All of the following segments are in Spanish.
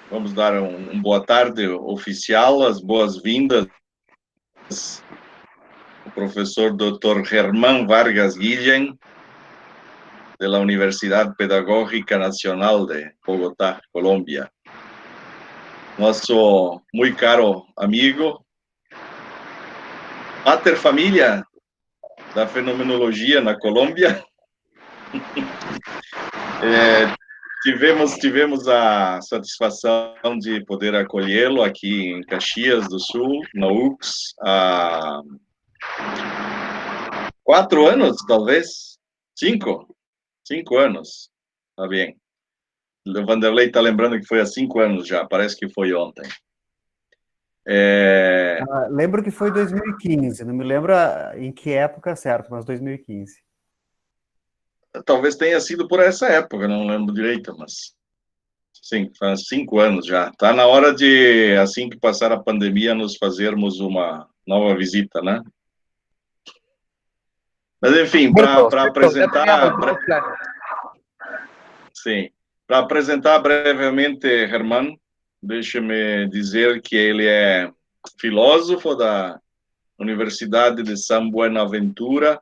Vamos dar boa tarde oficial, as boas-vindas ao professor Dr. Germán Vargas Guillén, da Universidade Pedagógica Nacional de Bogotá, Colômbia. Nosso muito caro amigo, pater família da fenomenologia na Colômbia. Tivemos a satisfação de poder acolhê-lo aqui em Caxias do Sul, na UX, há 4 anos, talvez, 5 anos, tá bem. O Vanderlei está lembrando que foi há 5 anos já, parece que foi ontem. Lembro que foi 2015, não me lembro em que época certo, mas 2015. Talvez tenha sido por essa época, não lembro direito, mas sim, faz 5 anos já. Está na hora de, assim que passar a pandemia, nos fazermos uma nova visita, né? Mas, enfim, para apresentar... Sim, para apresentar brevemente Germán, deixe-me dizer que ele é filósofo da Universidade de San Buenaventura,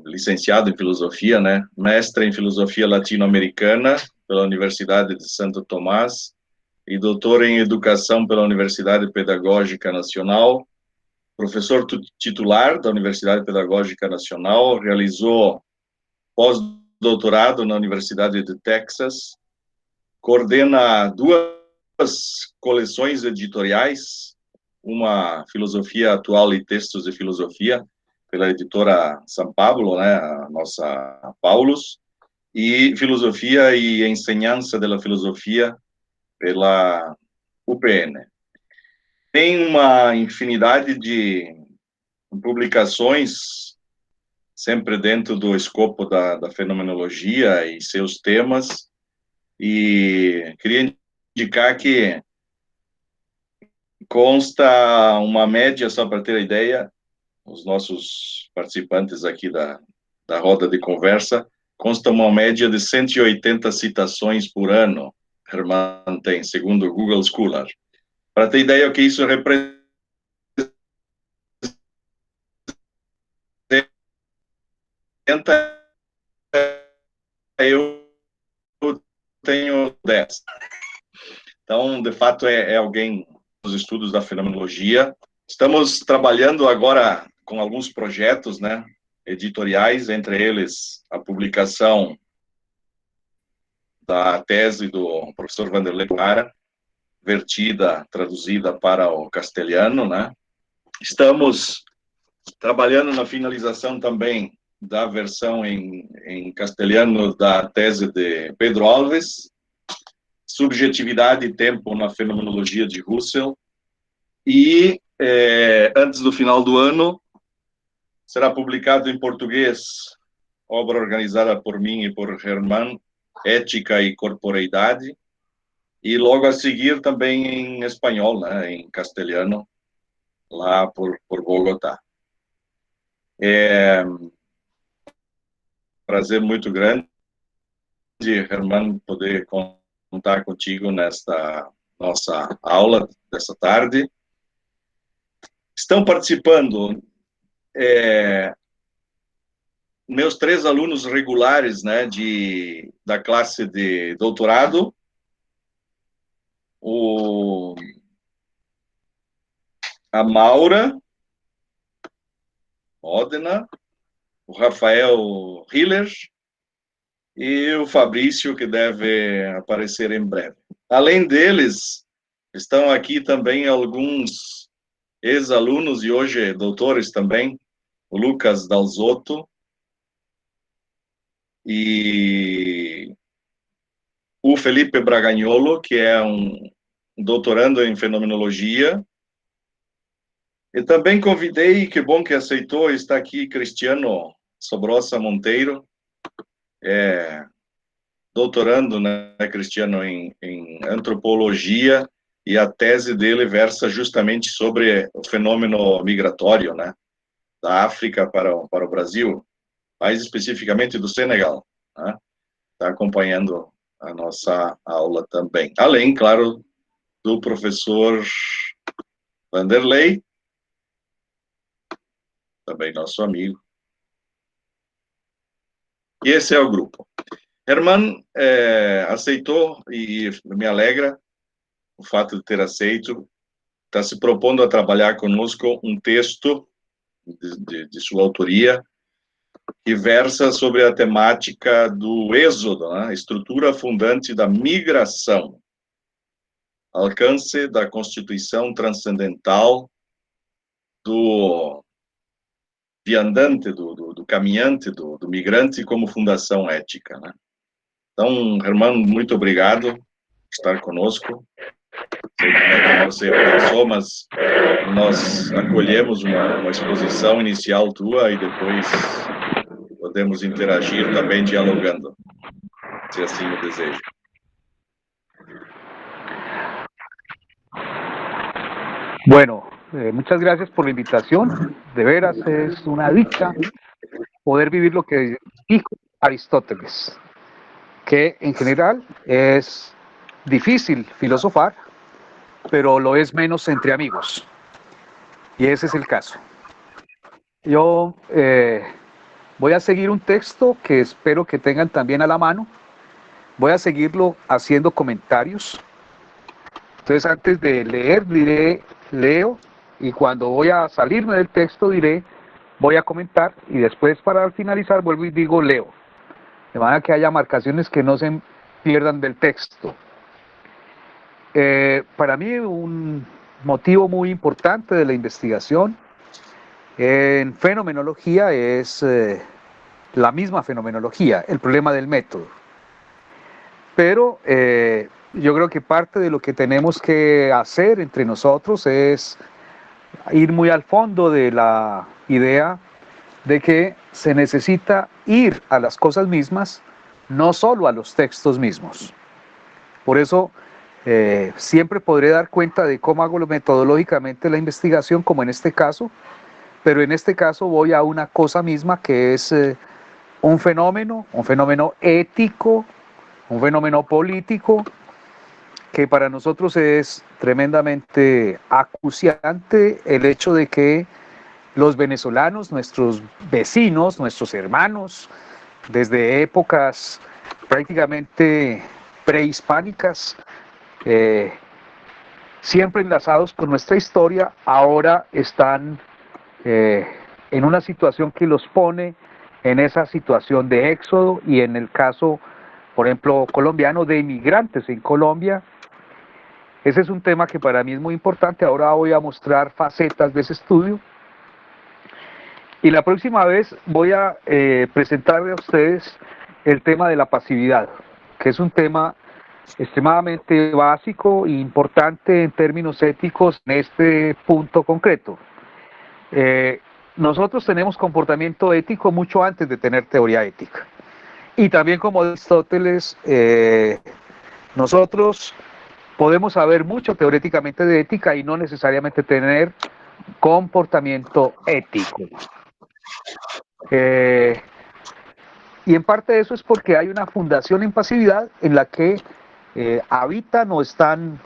licenciado em filosofia, né? Mestre em filosofia latino-americana pela Universidade de Santo Tomás e doutor em educação pela Universidade Pedagógica Nacional, professor titular da Universidade Pedagógica Nacional, realizou pós-doutorado na Universidade de Texas, coordena 2 coleções editoriais, uma Filosofia Atual e Textos de Filosofia, pela editora São Paulo, né, a nossa Paulus, e Filosofia e Enseñanza de la Filosofia pela UPN. Tem uma infinidade de publicações, sempre dentro do escopo da fenomenologia e seus temas, e queria indicar que consta uma média, só para ter a ideia, os nossos participantes aqui da roda de conversa, consta uma média de 180 citações por ano, Germán tem, segundo o Google Scholar. Para ter ideia o que isso representa, eu tenho 10. Então, de fato, é alguém nos estudos da fenomenologia. Estamos trabalhando agora com alguns projetos, né, editoriais, entre eles a publicação da tese do professor Vanderlei Lara, vertida, traduzida para o castelhano, né? Estamos trabalhando na finalização também da versão em castelhano da tese de Pedro Alves, Subjetividade e Tempo na Fenomenologia de Husserl, e antes do final do ano será publicado em português, obra organizada por mim e por Germán, Ética e Corporeidade, e logo a seguir também em espanhol, né, em castelhano, lá por Bogotá. Prazer muito grande, Germán, poder contar contigo nesta nossa aula dessa tarde. Estão participando meus 3 alunos regulares, né, da classe de doutorado, a Maura Modena, o Rafael Hiller e o Fabrício, que deve aparecer em breve. Além deles, estão aqui também alguns ex-alunos e hoje doutores também, o Lucas Dalzotto e o Felipe Bragagnolo, que é um doutorando em fenomenologia. E também convidei, que bom que aceitou, está aqui Cristiano Sobrosa Monteiro, doutorando, né, Cristiano, em antropologia, e a tese dele versa justamente sobre o fenômeno migratório, né, da África para o Brasil. mais especificamente do Senegal, né? Está acompanhando a nossa aula também. Além, claro, do professor Vanderlei, também nosso amigo. E esse é o grupo. Herman aceitou, e me alegra o fato de ter aceito, está se propondo a trabalhar conosco um texto de sua autoria, que versa sobre a temática do êxodo, né? Estrutura fundante da migração, alcance da constituição transcendental do viandante, do caminhante, do migrante como fundação ética, né? Então, Herman, muito obrigado por estar conosco. Sei como é que você pensou, mas nós acolhemos uma exposição inicial tua e depois podemos interagir também dialogando, se assim o deseja. Bueno, muchas gracias por la invitación. De veras es una dicha poder vivir lo que dijo Aristóteles, que en general es difícil filosofar, pero lo es menos entre amigos. Y ese es el caso. Yo voy a seguir un texto que espero que tengan también a la mano. Voy a seguirlo haciendo comentarios. Entonces, antes de leer, diré, leo, y cuando voy a salirme del texto, diré, voy a comentar, y después, para finalizar, vuelvo y digo, leo. De manera que haya marcaciones que no se pierdan del texto. Para mí, un motivo muy importante de la investigación en fenomenología es la misma fenomenología, el problema del método. Pero yo creo que parte de lo que tenemos que hacer entre nosotros es ir muy al fondo de la idea de que se necesita ir a las cosas mismas, no solo a los textos mismos. Por eso siempre podré dar cuenta de cómo hago metodológicamente la investigación, como en este caso, pero en este caso voy a una cosa misma que es un fenómeno ético, un fenómeno político, que para nosotros es tremendamente acuciante el hecho de que los venezolanos, nuestros vecinos, nuestros hermanos, desde épocas prácticamente prehispánicas, siempre enlazados con nuestra historia, ahora están en una situación que los pone en esa situación de éxodo, y en el caso, por ejemplo, colombiano, de inmigrantes en Colombia. Ese es un tema que para mí es muy importante. Ahora voy a mostrar facetas de ese estudio, y la próxima vez voy a presentarle a ustedes el tema de la pasividad, que es un tema extremadamente básico e importante en términos éticos en este punto concreto. Nosotros tenemos comportamiento ético mucho antes de tener teoría ética. Y también, como Aristóteles, nosotros podemos saber mucho teóricamente de ética y no necesariamente tener comportamiento ético. Y en parte eso es porque hay una fundación en pasividad en la que habitan o están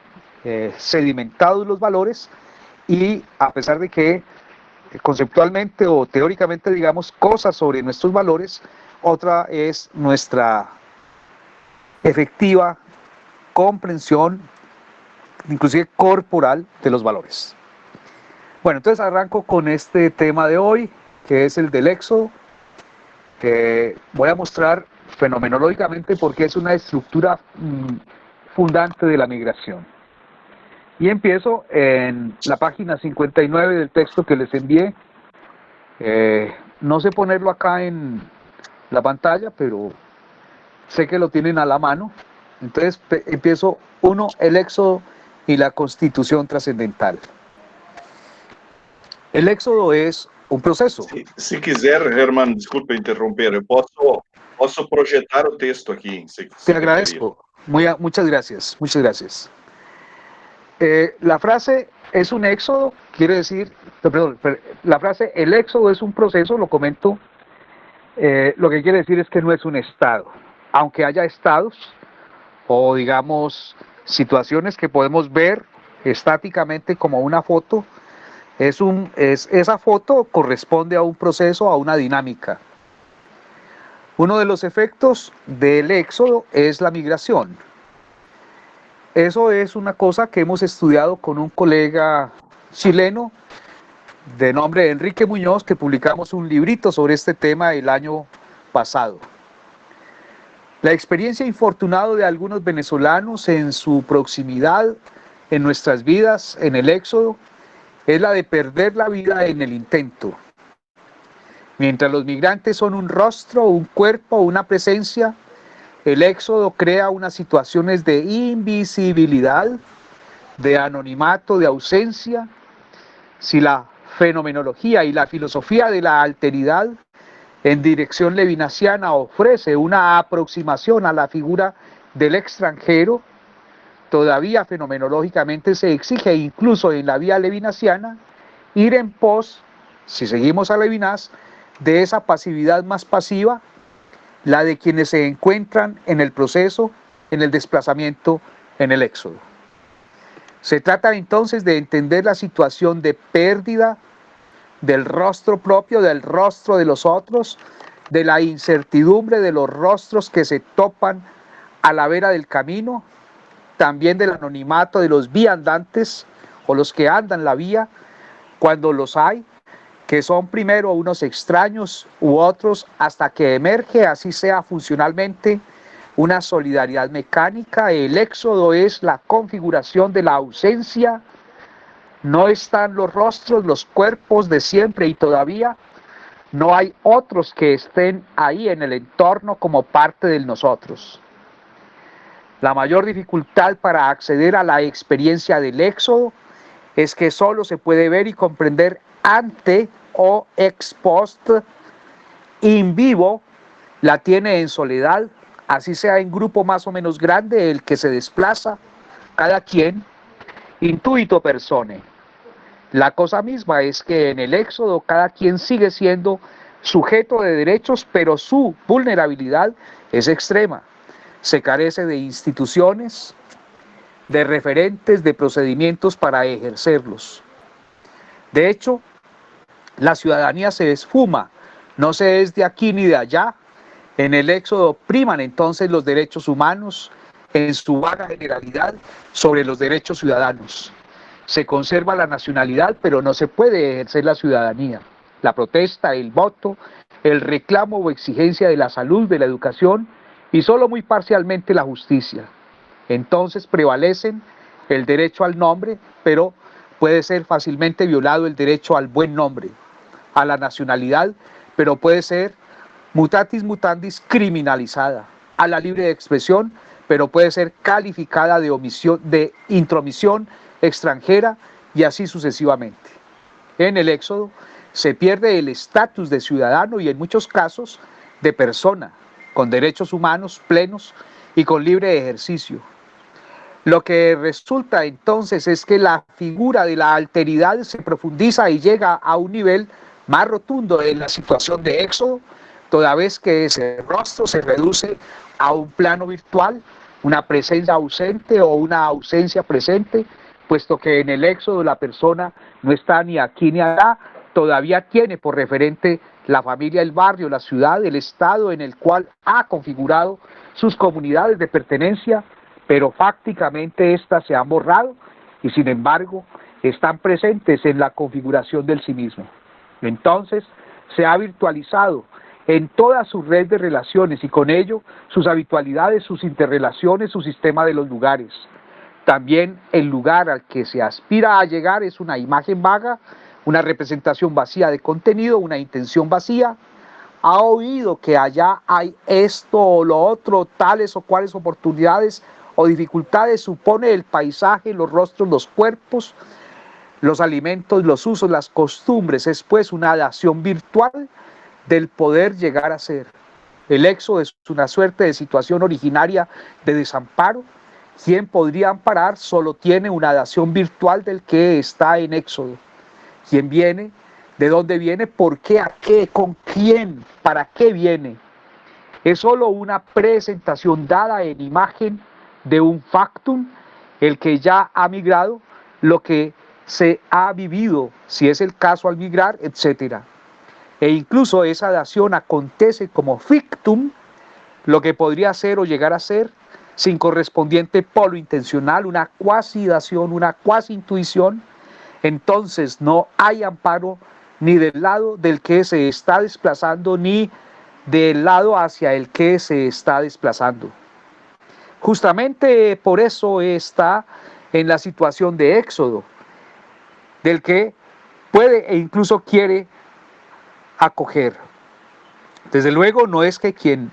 sedimentados los valores, y a pesar de que conceptualmente o teóricamente digamos cosas sobre nuestros valores, otra es nuestra efectiva comprensión, inclusive corporal, de los valores. Bueno, entonces arranco con este tema de hoy, que es el del éxodo. Voy a mostrar fenomenológicamente por qué es una estructura fundante de la migración. Y empiezo en la página 59 del texto que les envié. No sé ponerlo acá en la pantalla, pero sé que lo tienen a la mano. Entonces empiezo. 1. El éxodo y la constitución trascendental. El éxodo es un proceso. Se quiser, Herman, desculpe interromper, eu posso projetar o texto aqui. Te agradezco. Muchas gracias, muchas gracias. La frase es un éxodo, quiere decir, perdón, la frase el éxodo es un proceso, lo comento, Lo que quiere decir es que no es un estado, aunque haya estados o digamos situaciones que podemos ver estáticamente como una foto, esa foto corresponde a un proceso, a una dinámica. Uno de los efectos del éxodo es la migración. Eso es una cosa que hemos estudiado con un colega chileno de nombre Enrique Muñoz, que publicamos un librito sobre este tema el año pasado. La experiencia infortunada de algunos venezolanos en su proximidad, en nuestras vidas, en el éxodo, es la de perder la vida en el intento. Mientras los migrantes son un rostro, un cuerpo, una presencia, el éxodo crea unas situaciones de invisibilidad, de anonimato, de ausencia. Si la fenomenología y la filosofía de la alteridad en dirección levinasiana ofrece una aproximación a la figura del extranjero, todavía fenomenológicamente se exige, incluso en la vía levinasiana, ir en pos, si seguimos a Levinas, de esa pasividad más pasiva, la de quienes se encuentran en el proceso, en el desplazamiento, en el éxodo. Se trata entonces de entender la situación de pérdida del rostro propio, del rostro de los otros, de la incertidumbre de los rostros que se topan a la vera del camino, también del anonimato de los viandantes o los que andan la vía, cuando los hay, que son primero unos extraños u otros, hasta que emerge, así sea funcionalmente, una solidaridad mecánica. El éxodo es la configuración de la ausencia. No están los rostros, los cuerpos de siempre y todavía no hay otros que estén ahí en el entorno como parte de nosotros. La mayor dificultad para acceder a la experiencia del éxodo es que solo se puede ver y comprender ante o ex post, in vivo, la tiene en soledad, así sea en grupo más o menos grande el que se desplaza, cada quien, intuito persone. La cosa misma es que en el éxodo cada quien sigue siendo sujeto de derechos, pero su vulnerabilidad es extrema. Se carece de instituciones, de referentes, de procedimientos para ejercerlos. De hecho, la ciudadanía se esfuma, no se es de aquí ni de allá. En el éxodo priman entonces los derechos humanos en su vaga generalidad sobre los derechos ciudadanos. Se conserva la nacionalidad, pero no se puede ejercer la ciudadanía. La protesta, el voto, el reclamo o exigencia de la salud, de la educación y solo muy parcialmente la justicia. Entonces prevalecen el derecho al nombre, pero puede ser fácilmente violado el derecho al buen nombre, a la nacionalidad, pero puede ser mutatis mutandis criminalizada, a la libre expresión, pero puede ser calificada de omisión, de intromisión extranjera y así sucesivamente. En el éxodo se pierde el estatus de ciudadano y en muchos casos de persona, con derechos humanos plenos y con libre ejercicio. Lo que resulta entonces es que la figura de la alteridad se profundiza y llega a un nivel más rotundo en la situación de éxodo, toda vez que ese rostro se reduce a un plano virtual, una presencia ausente o una ausencia presente, puesto que en el éxodo la persona no está ni aquí ni allá, todavía tiene por referente la familia, el barrio, la ciudad, el estado en el cual ha configurado sus comunidades de pertenencia, pero fácticamente éstas se han borrado y sin embargo están presentes en la configuración del sí mismo. Entonces se ha virtualizado en toda su red de relaciones y con ello sus habitualidades, sus interrelaciones, su sistema de los lugares. También el lugar al que se aspira a llegar es una imagen vaga, una representación vacía de contenido, una intención vacía. Ha oído que allá hay esto o lo otro, tales o cuales oportunidades o dificultades supone el paisaje, los rostros, los cuerpos, los alimentos, los usos, las costumbres. Es pues una adaptación virtual del poder llegar a ser. El éxodo es una suerte de situación originaria de desamparo. Quien podría amparar solo tiene una adaptación virtual del que está en éxodo. Quien viene ¿De dónde viene? ¿Por qué? ¿A qué? ¿Con quién? ¿Para qué viene? Es solo una presentación dada en imagen de un factum, el que ya ha migrado, lo que se ha vivido, si es el caso al migrar, etc. E incluso esa dación acontece como fictum, lo que podría ser o llegar a ser, sin correspondiente polo intencional, una cuasi dación, una cuasi intuición. Entonces no hay amparo ni del lado del que se está desplazando, ni del lado hacia el que se está desplazando. Justamente por eso está en la situación de éxodo, del que puede e incluso quiere acoger. Desde luego no es que quien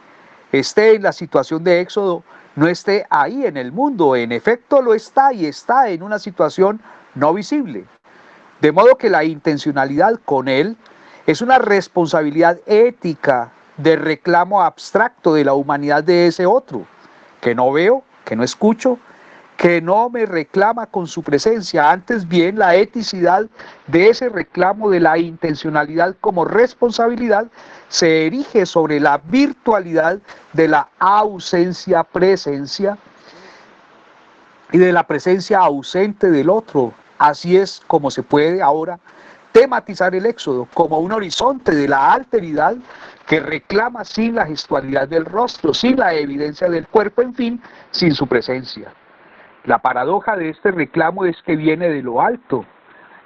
esté en la situación de éxodo no esté ahí en el mundo, en efecto lo está y está en una situación no visible. De modo que la intencionalidad con él es una responsabilidad ética de reclamo abstracto de la humanidad de ese otro, que no veo, que no escucho, que no me reclama con su presencia. Antes bien, la eticidad de ese reclamo de la intencionalidad como responsabilidad se erige sobre la virtualidad de la ausencia-presencia y de la presencia ausente del otro. Así es como se puede ahora tematizar el éxodo como un horizonte de la alteridad que reclama sin la gestualidad del rostro, sin la evidencia del cuerpo, en fin, sin su presencia. La paradoja de este reclamo es que viene de lo alto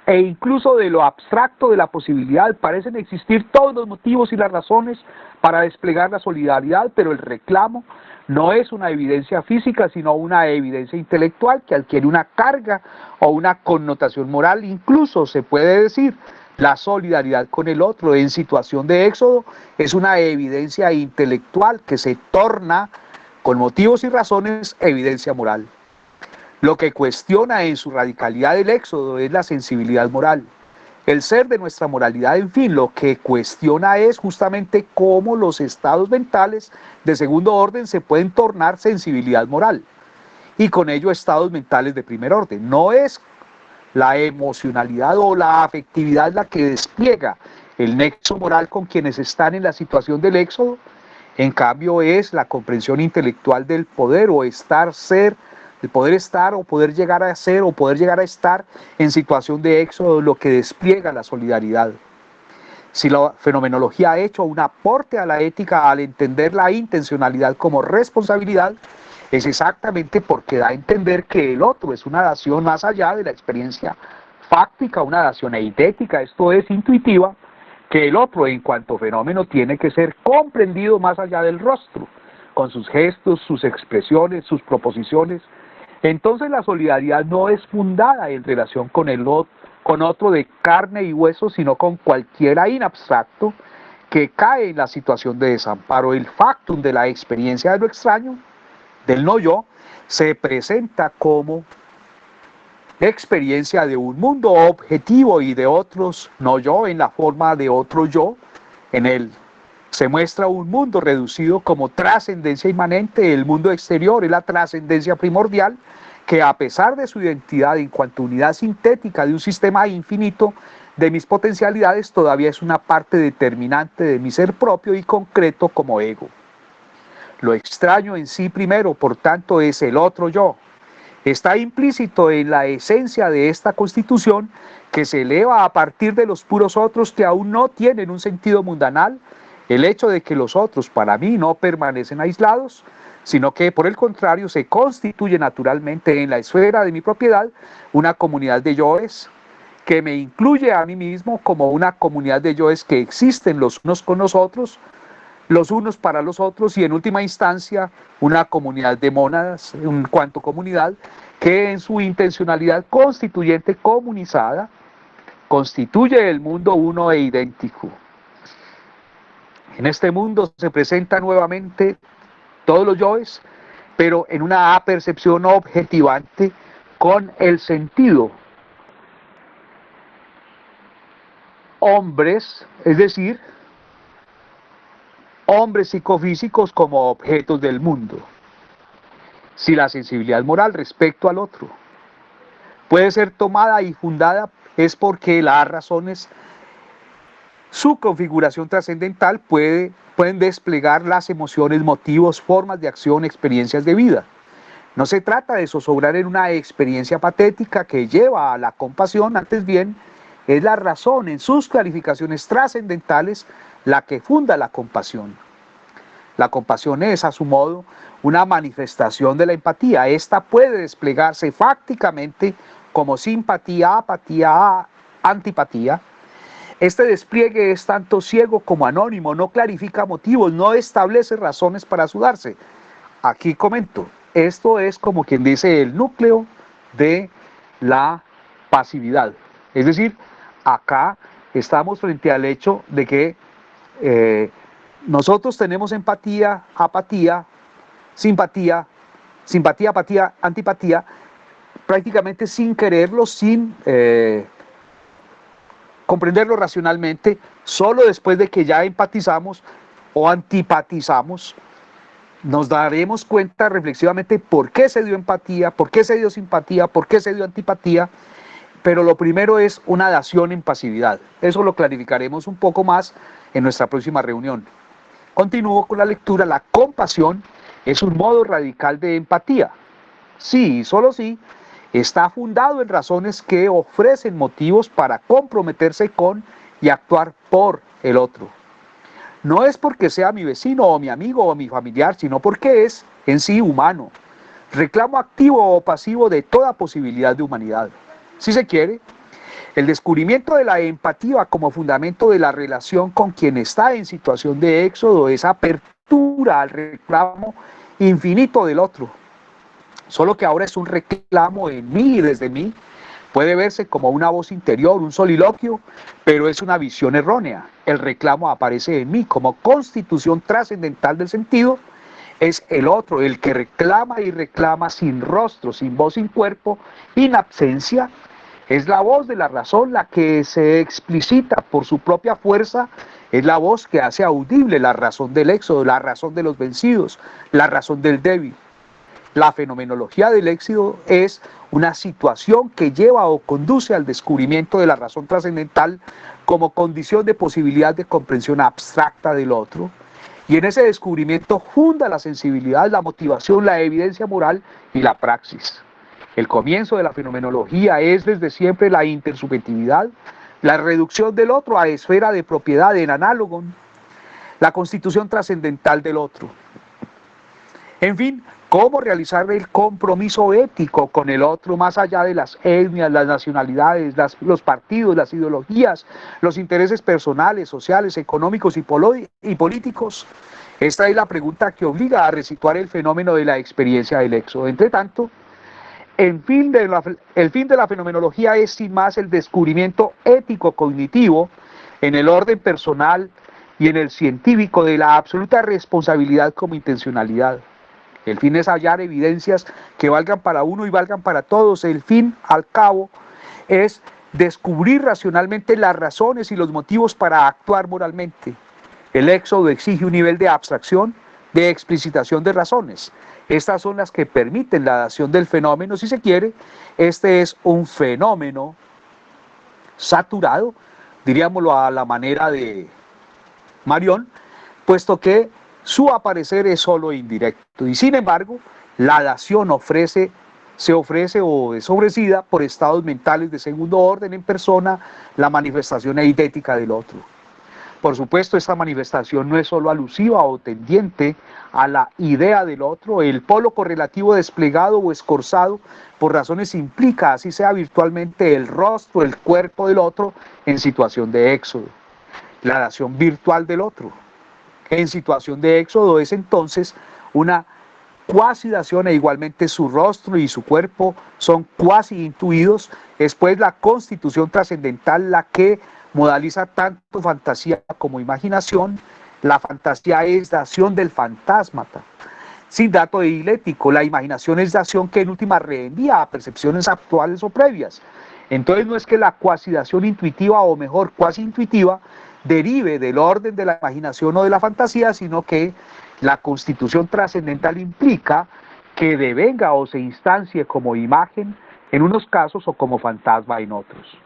e incluso de lo abstracto de la posibilidad. Parecen existir todos los motivos y las razones para desplegar la solidaridad, pero el reclamo no es una evidencia física, sino una evidencia intelectual que adquiere una carga o una connotación moral. Incluso se puede decir, la solidaridad con el otro en situación de éxodo es una evidencia intelectual que se torna, con motivos y razones, evidencia moral. Lo que cuestiona en su radicalidad el éxodo es la sensibilidad moral, el ser de nuestra moralidad. En fin, lo que cuestiona es justamente cómo los estados mentales de segundo orden se pueden tornar sensibilidad moral y con ello estados mentales de primer orden. No es la emocionalidad o la afectividad la que despliega el nexo moral con quienes están en la situación del éxodo. En cambio es la comprensión intelectual del poder o estar, ser, el poder estar o poder llegar a ser o poder llegar a estar en situación de éxodo lo que despliega la solidaridad. Si la fenomenología ha hecho un aporte a la ética al entender la intencionalidad como responsabilidad, es exactamente porque da a entender que el otro es una dación más allá de la experiencia fáctica, una dación eitética, esto es intuitiva, que el otro en cuanto fenómeno tiene que ser comprendido más allá del rostro, con sus gestos, sus expresiones, sus proposiciones. Entonces la solidaridad no es fundada en relación con otro de carne y hueso, sino con cualquiera in abstracto que cae en la situación de desamparo. El factum de la experiencia de lo extraño, del no yo, se presenta como experiencia de un mundo objetivo y de otros no yo en la forma de otro yo. En él se muestra un mundo reducido como trascendencia inmanente. El mundo exterior es la trascendencia primordial que, a pesar de su identidad en cuanto a unidad sintética de un sistema infinito de mis potencialidades, todavía es una parte determinante de mi ser propio y concreto como ego. Lo extraño en sí primero, por tanto, es el otro yo. Está implícito en la esencia de esta constitución que se eleva a partir de los puros otros que aún no tienen un sentido mundanal, el hecho de que los otros para mí no permanecen aislados, sino que por el contrario se constituye naturalmente en la esfera de mi propiedad una comunidad de yoes que me incluye a mí mismo como una comunidad de yoes que existen los unos con los otros, los unos para los otros y en última instancia una comunidad de mónadas en cuanto comunidad que en su intencionalidad constituyente comunizada constituye el mundo uno e idéntico. En este mundo se presenta nuevamente todos los yoes, pero en una apercepción objetivante con el sentido hombres, es decir, hombres psicofísicos como objetos del mundo. Si la sensibilidad moral respecto al otro puede ser tomada y fundada es porque las razones su configuración trascendental pueden desplegar las emociones, motivos, formas de acción, experiencias de vida. No se trata de zozobrar en una experiencia patética que lleva a la compasión, antes bien, es la razón en sus clarificaciones trascendentales la que funda la compasión. La compasión es, a su modo, una manifestación de la empatía. Esta puede desplegarse fácticamente como simpatía, apatía, antipatía. Este despliegue es tanto ciego como anónimo, no clarifica motivos, no establece razones para sudarse. Aquí comento, esto es como quien dice el núcleo de la pasividad. Es decir, acá estamos frente al hecho de que nosotros tenemos empatía, apatía, simpatía, simpatía, apatía, antipatía, prácticamente sin quererlo, sin comprenderlo racionalmente, solo después de que ya empatizamos o antipatizamos, nos daremos cuenta reflexivamente por qué se dio empatía, por qué se dio simpatía, por qué se dio antipatía, pero lo primero es una dación en pasividad. Eso lo clarificaremos un poco más en nuestra próxima reunión. Continúo con la lectura. La compasión es un modo radical de empatía. Sí, solo sí, está fundado en razones que ofrecen motivos para comprometerse con y actuar por el otro. No es porque sea mi vecino o mi amigo o mi familiar, sino porque es en sí humano. Reclamo activo o pasivo de toda posibilidad de humanidad. Si se quiere, el descubrimiento de la empatía como fundamento de la relación con quien está en situación de éxodo es apertura al reclamo infinito del otro. Solo que ahora es un reclamo en mí y desde mí. Puede verse como una voz interior, un soliloquio, pero es una visión errónea. El reclamo aparece en mí como constitución trascendental del sentido. Es el otro, el que reclama y reclama sin rostro, sin voz, sin cuerpo, en absencia. Es la voz de la razón la que se explicita por su propia fuerza. Es la voz que hace audible la razón del éxodo, la razón de los vencidos, la razón del débil. La fenomenología del éxodo es una situación que lleva o conduce al descubrimiento de la razón trascendental como condición de posibilidad de comprensión abstracta del otro. Y en ese descubrimiento funda la sensibilidad, la motivación, la evidencia moral y la praxis. El comienzo de la fenomenología es desde siempre la intersubjetividad, la reducción del otro a esfera de propiedad en análogo, la constitución trascendental del otro. En fin, cómo realizar el compromiso ético con el otro más allá de las etnias, las nacionalidades, los partidos, las ideologías, los intereses personales, sociales, económicos y políticos. Esta es la pregunta que obliga a resituar el fenómeno de la experiencia del éxodo. Entre tanto, el fin de la fenomenología es sin más el descubrimiento ético-cognitivo en el orden personal y en el científico de la absoluta responsabilidad como intencionalidad. El fin es hallar evidencias que valgan para uno y valgan para todos. El fin, al cabo, es descubrir racionalmente las razones y los motivos para actuar moralmente. El éxodo exige un nivel de abstracción, de explicitación de razones. Estas son las que permiten la dación del fenómeno, si se quiere. Este es un fenómeno saturado, diríamoslo a la manera de Marion, puesto que su aparecer es solo indirecto y sin embargo la dación se ofrece o es ofrecida por estados mentales de segundo orden en persona, la manifestación eidética del otro. Por supuesto, esta manifestación no es solo alusiva o tendiente a la idea del otro. El polo correlativo desplegado o escorzado por razones implica, así sea virtualmente, el rostro, el cuerpo del otro en situación de éxodo. La dación virtual del otro en situación de éxodo es entonces una cuasi dación, e igualmente su rostro y su cuerpo son cuasi intuidos. Es pues la constitución trascendental la que modaliza tanto fantasía como imaginación. La fantasía es dación del fantasmata, sin dato dialéctico. La imaginación es dación que en última reenvía a percepciones actuales o previas. Entonces no es que la cuasidación intuitiva, o mejor, cuasi intuitiva, derive del orden de la imaginación o de la fantasía, sino que la constitución trascendental implica que devenga o se instancie como imagen en unos casos o como fantasma en otros.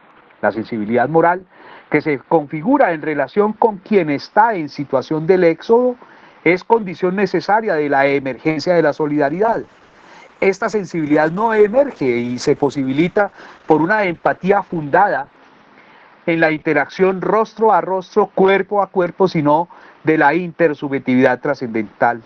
la sensibilidad moral, que se configura en relación con quien está en situación del éxodo, es condición necesaria de la emergencia de la solidaridad. Esta sensibilidad no emerge y se posibilita por una empatía fundada en la interacción rostro a rostro, cuerpo a cuerpo, sino de la intersubjetividad trascendental.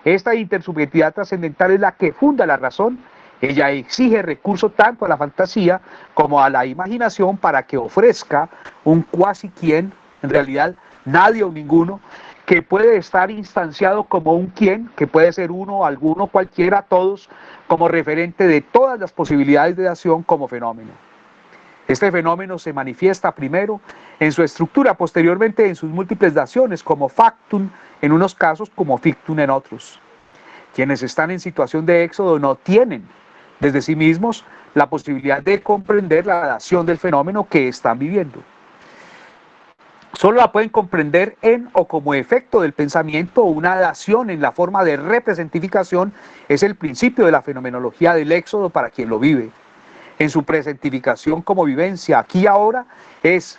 Esta intersubjetividad trascendental es la que funda la razón. Ella exige recurso tanto a la fantasía como a la imaginación para que ofrezca un cuasi quien, en realidad nadie o ninguno, que puede estar instanciado como un quien, que puede ser uno, alguno, cualquiera, todos, como referente de todas las posibilidades de acción como fenómeno. Este fenómeno se manifiesta primero en su estructura, posteriormente en sus múltiples daciones, como factum en unos casos, como fictum en otros. Quienes están en situación de éxodo no tienen desde sí mismos la posibilidad de comprender la dación del fenómeno que están viviendo. Solo la pueden comprender en o como efecto del pensamiento. Una dación en la forma de representificación es el principio de la fenomenología del éxodo para quien lo vive. En su presentificación como vivencia, aquí y ahora, es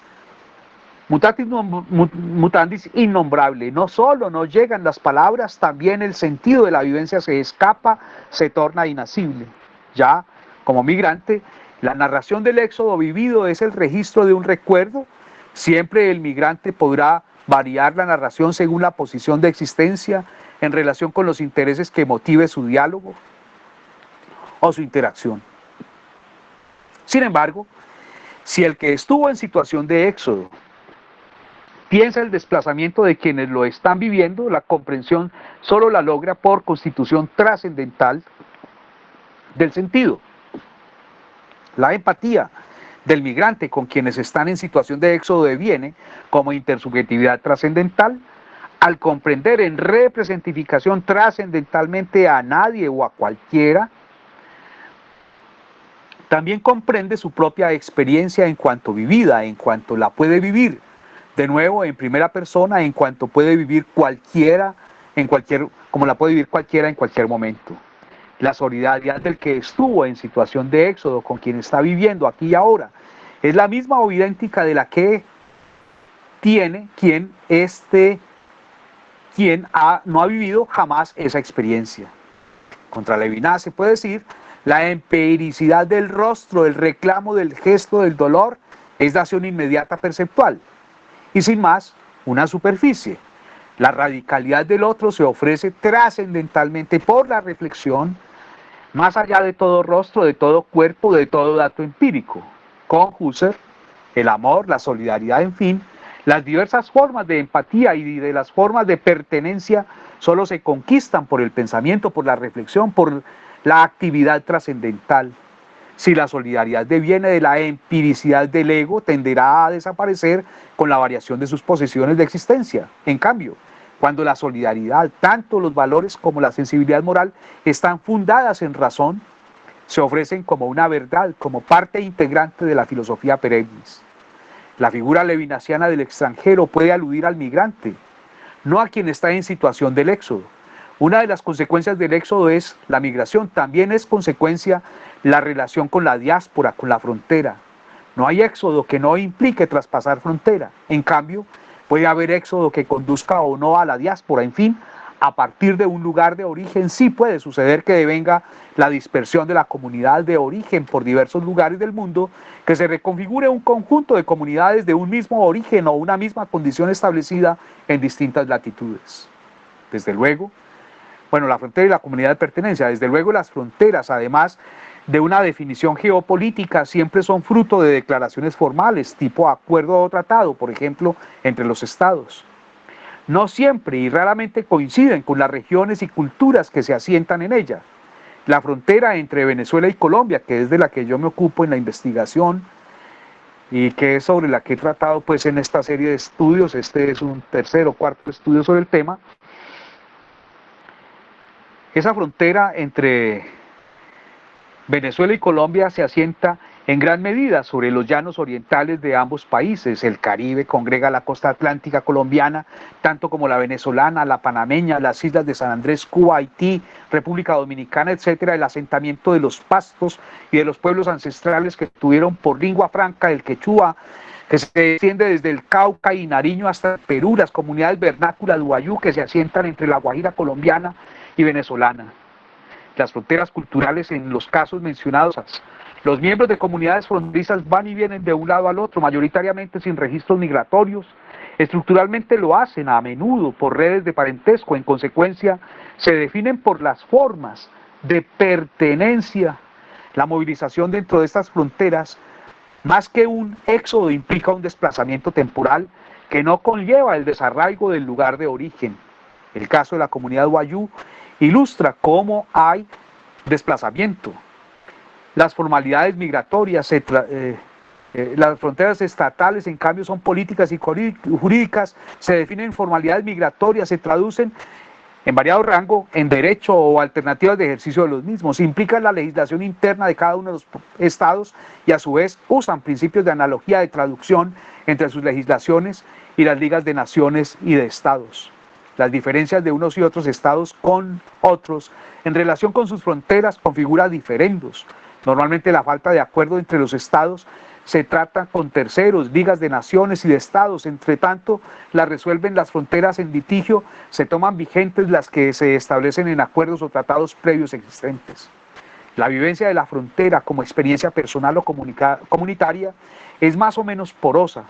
mutatis mutandis innombrable. No solo no llegan las palabras, también el sentido de la vivencia se escapa, se torna inasible. Ya, como migrante, la narración del éxodo vivido es el registro de un recuerdo. Siempre el migrante podrá variar la narración según la posición de existencia en relación con los intereses que motive su diálogo o su interacción. Sin embargo, si el que estuvo en situación de éxodo piensa el desplazamiento de quienes lo están viviendo, la comprensión solo la logra por constitución trascendental del sentido. La empatía del migrante con quienes están en situación de éxodo deviene, como intersubjetividad trascendental, al comprender en representificación trascendentalmente a nadie o a cualquiera, también comprende su propia experiencia en cuanto vivida, en cuanto la puede vivir, de nuevo en primera persona, en cuanto puede vivir cualquiera, como la puede vivir cualquiera en cualquier momento. La solidaridad del que estuvo en situación de éxodo con quien está viviendo aquí y ahora es la misma o idéntica de la que tiene quien no ha vivido jamás esa experiencia. Contra Levinas se puede decir: la empiricidad del rostro, el reclamo del gesto del dolor, es dación inmediata perceptual, y sin más, una superficie. La radicalidad del otro se ofrece trascendentalmente por la reflexión, más allá de todo rostro, de todo cuerpo, de todo dato empírico. Con Husserl, el amor, la solidaridad, en fin, las diversas formas de empatía y de las formas de pertenencia solo se conquistan por el pensamiento, por la reflexión, por la actividad trascendental. Si la solidaridad deviene de la empiricidad del ego, tenderá a desaparecer con la variación de sus posiciones de existencia. En cambio, cuando la solidaridad, tanto los valores como la sensibilidad moral, están fundadas en razón, se ofrecen como una verdad, como parte integrante de la filosofía perennis. La figura levinasiana del extranjero puede aludir al migrante, no a quien está en situación del éxodo. Una de las consecuencias del éxodo es la migración, también es consecuencia la relación con la diáspora, con la frontera. No hay éxodo que no implique traspasar frontera. En cambio, puede haber éxodo que conduzca o no a la diáspora. En fin, a partir de un lugar de origen sí puede suceder que devenga la dispersión de la comunidad de origen por diversos lugares del mundo, que se reconfigure un conjunto de comunidades de un mismo origen o una misma condición establecida en distintas latitudes. Desde luego, la frontera y la comunidad de pertenencia, desde luego las fronteras, además de una definición geopolítica, siempre son fruto de declaraciones formales, tipo acuerdo o tratado, por ejemplo, entre los estados. No siempre y raramente coinciden con las regiones y culturas que se asientan en ella. La frontera entre Venezuela y Colombia, que es de la que yo me ocupo en la investigación y que es sobre la que he tratado pues en esta serie de estudios, este es un tercer o cuarto estudio sobre el tema. Esa frontera entre Venezuela y Colombia se asienta en gran medida sobre los llanos orientales de ambos países. El Caribe congrega la costa atlántica colombiana, tanto como la venezolana, la panameña, las islas de San Andrés, Cuba, Haití, República Dominicana, etcétera, el asentamiento de los pastos y de los pueblos ancestrales que tuvieron por lengua franca el quechua, que se extiende desde el Cauca y Nariño hasta Perú, las comunidades vernáculas Wayuu que se asientan entre la Guajira colombiana y venezolana. Las fronteras culturales en los casos mencionados. Los miembros de comunidades fronterizas van y vienen de un lado al otro, mayoritariamente sin registros migratorios. Estructuralmente lo hacen a menudo por redes de parentesco. En consecuencia, se definen por las formas de pertenencia. La movilización dentro de estas fronteras, más que un éxodo, implica un desplazamiento temporal que no conlleva el desarraigo del lugar de origen. El caso de la comunidad Wayuu ilustra cómo hay desplazamiento. Las formalidades migratorias, las fronteras estatales, en cambio, son políticas y jurídicas, se definen formalidades migratorias, se traducen en variado rango en derecho o alternativas de ejercicio de los mismos, implican la legislación interna de cada uno de los estados y a su vez usan principios de analogía de traducción entre sus legislaciones y las ligas de naciones y de estados. Las diferencias de unos y otros estados con otros en relación con sus fronteras configuran diferendos. Normalmente la falta de acuerdo entre los estados se trata con terceros, ligas de naciones y de estados. Entre tanto, las resuelven las fronteras en litigio, se toman vigentes las que se establecen en acuerdos o tratados previos existentes. La vivencia de la frontera como experiencia personal o comunitaria es más o menos porosa.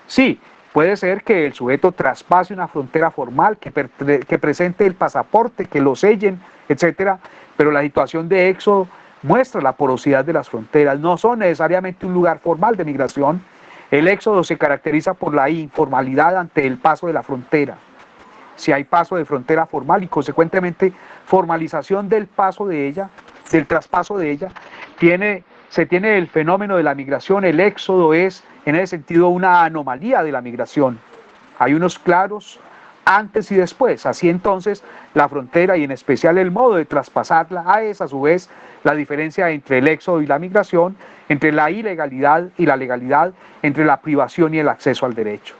Sí, puede ser que el sujeto traspase una frontera formal, que presente el pasaporte, que lo sellen, etc. Pero la situación de éxodo muestra la porosidad de las fronteras. No son necesariamente un lugar formal de migración. El éxodo se caracteriza por la informalidad ante el paso de la frontera. Si hay paso de frontera formal y consecuentemente formalización del paso de ella, del traspaso de ella, se tiene el fenómeno de la migración. El éxodo es, en ese sentido, una anomalía de la migración. Hay unos claros antes y después. Así entonces, la frontera y en especial el modo de traspasarla es a su vez la diferencia entre el éxodo y la migración, entre la ilegalidad y la legalidad, entre la privación y el acceso al derecho.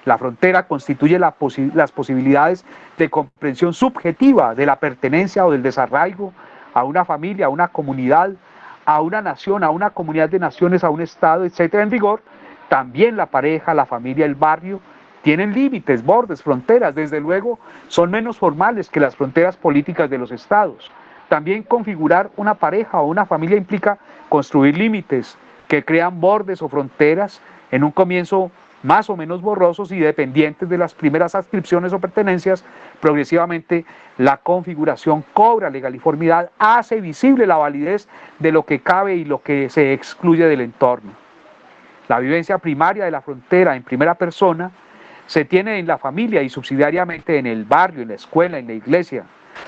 La frontera constituye las posibilidades de comprensión subjetiva de la pertenencia o del desarraigo a una familia, a una comunidad, a una nación, a una comunidad de naciones, a un estado, etc. En rigor, también la pareja, la familia, el barrio, tienen límites, bordes, fronteras. Desde luego, son menos formales que las fronteras políticas de los estados. También configurar una pareja o una familia implica construir límites que crean bordes o fronteras en un comienzo más o menos borrosos y dependientes de las primeras adscripciones o pertenencias. Progresivamente la configuración cobra legaliformidad, hace visible la validez de lo que cabe y lo que se excluye del entorno. La vivencia primaria de la frontera en primera persona se tiene en la familia y subsidiariamente en el barrio, en la escuela, en la iglesia.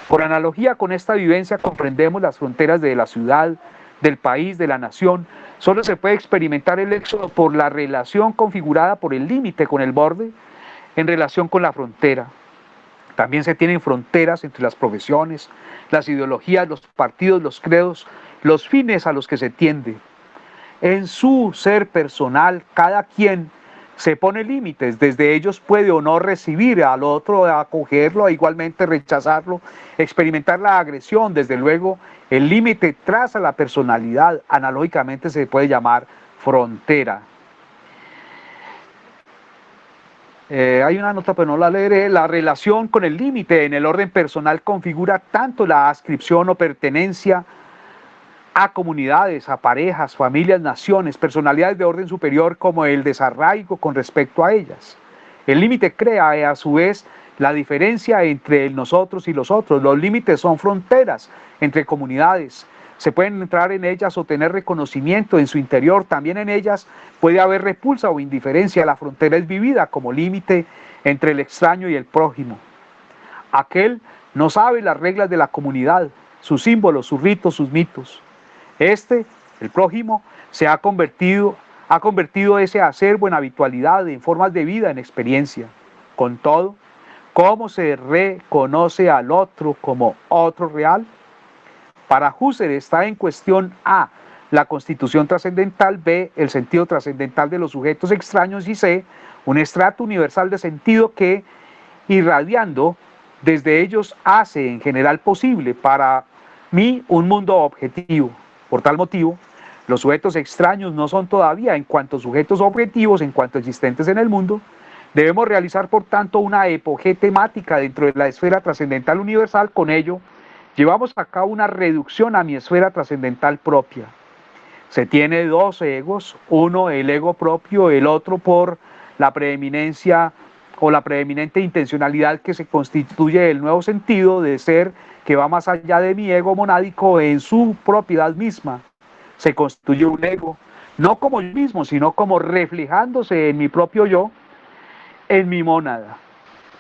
Por analogía con esta vivencia comprendemos las fronteras de la ciudad, del país, de la nación. Solo se puede experimentar el éxodo por la relación configurada por el límite con el borde en relación con la frontera. También se tienen fronteras entre las profesiones, las ideologías, los partidos, los credos, los fines a los que se tiende. En su ser personal, cada quien se pone límites, desde ellos puede o no recibir al otro, acogerlo, igualmente rechazarlo, experimentar la agresión. Desde luego, el límite traza la personalidad, analógicamente se puede llamar frontera. Hay una nota, pero no la leeré. La relación con el límite en el orden personal configura tanto la adscripción o pertenencia a comunidades, a parejas, familias, naciones, personalidades de orden superior, como el desarraigo con respecto a ellas. El límite crea a su vez la diferencia entre el nosotros y los otros. Los límites son fronteras entre comunidades. Se pueden entrar en ellas o tener reconocimiento en su interior. También en ellas puede haber repulsa o indiferencia. La frontera es vivida como límite entre el extraño y el prójimo. Aquel no sabe las reglas de la comunidad, sus símbolos, sus ritos, sus mitos. El prójimo, ha convertido ese acervo en habitualidad, en formas de vida, en experiencia. Con todo, ¿cómo se reconoce al otro como otro real? Para Husserl está en cuestión A, la constitución trascendental, B, el sentido trascendental de los sujetos extraños y C, un estrato universal de sentido que, irradiando desde ellos, hace en general posible para mí un mundo objetivo. Por tal motivo, los sujetos extraños no son todavía en cuanto sujetos objetivos, en cuanto existentes en el mundo. Debemos realizar, por tanto, una epoge temática dentro de la esfera trascendental universal. Con ello, llevamos a cabo una reducción a mi esfera trascendental propia. Se tiene dos egos, uno el ego propio, el otro por la preeminencia o la preeminente intencionalidad que se constituye el nuevo sentido de ser que va más allá de mi ego monádico en su propiedad misma. Se constituye un ego, no como yo mismo, sino como reflejándose en mi propio yo, en mi mónada.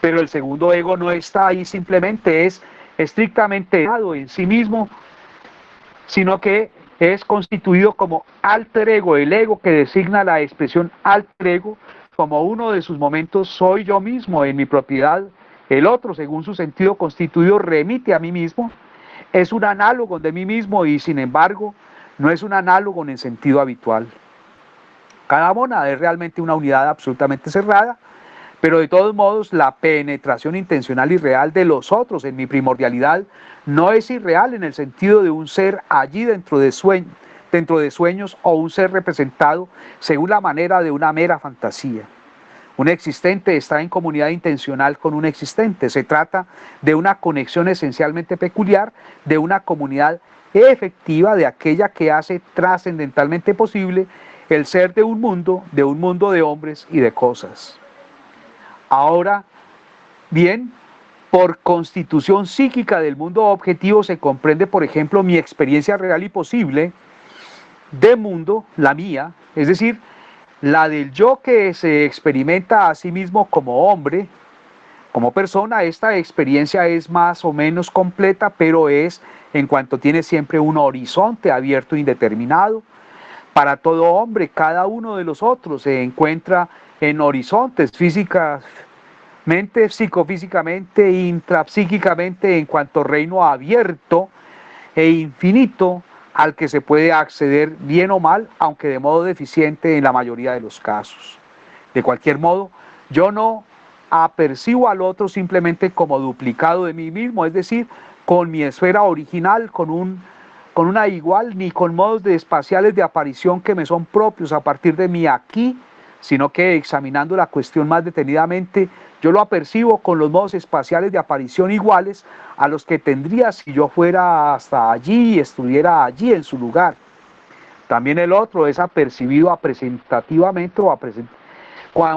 Pero el segundo ego no está ahí simplemente, es estrictamente dado en sí mismo, sino que es constituido como alter ego, el ego que designa la expresión alter ego, como uno de sus momentos soy yo mismo en mi propiedad, el otro, según su sentido constituido, remite a mí mismo, es un análogo de mí mismo y sin embargo no es un análogo en el sentido habitual. Cada mónada es realmente una unidad absolutamente cerrada, pero de todos modos la penetración intencional y real de los otros en mi primordialidad no es irreal en el sentido de un ser allí dentro de sueños o un ser representado según la manera de una mera fantasía. Un existente está en comunidad intencional con un existente. Se trata de una conexión esencialmente peculiar, de una comunidad efectiva, de aquella que hace trascendentalmente posible el ser de un mundo de hombres y de cosas. Ahora bien, por constitución psíquica del mundo objetivo se comprende, por ejemplo, mi experiencia real y posible de mundo, la mía, es decir, la del yo que se experimenta a sí mismo como hombre, como persona. Esta experiencia es más o menos completa, pero es en cuanto tiene siempre un horizonte abierto e indeterminado. Para todo hombre, cada uno de los otros se encuentra en horizontes físicamente, psicofísicamente, intrapsíquicamente, en cuanto reino abierto e infinito al que se puede acceder bien o mal, aunque de modo deficiente en la mayoría de los casos. De cualquier modo, yo no apercibo al otro simplemente como duplicado de mí mismo, es decir, con mi esfera original, con una igual, ni con modos espaciales de aparición que me son propios a partir de mi aquí, sino que examinando la cuestión más detenidamente, yo lo apercibo con los modos espaciales de aparición iguales a los que tendría si yo fuera hasta allí y estuviera allí en su lugar. También el otro es apercibido apresentativamente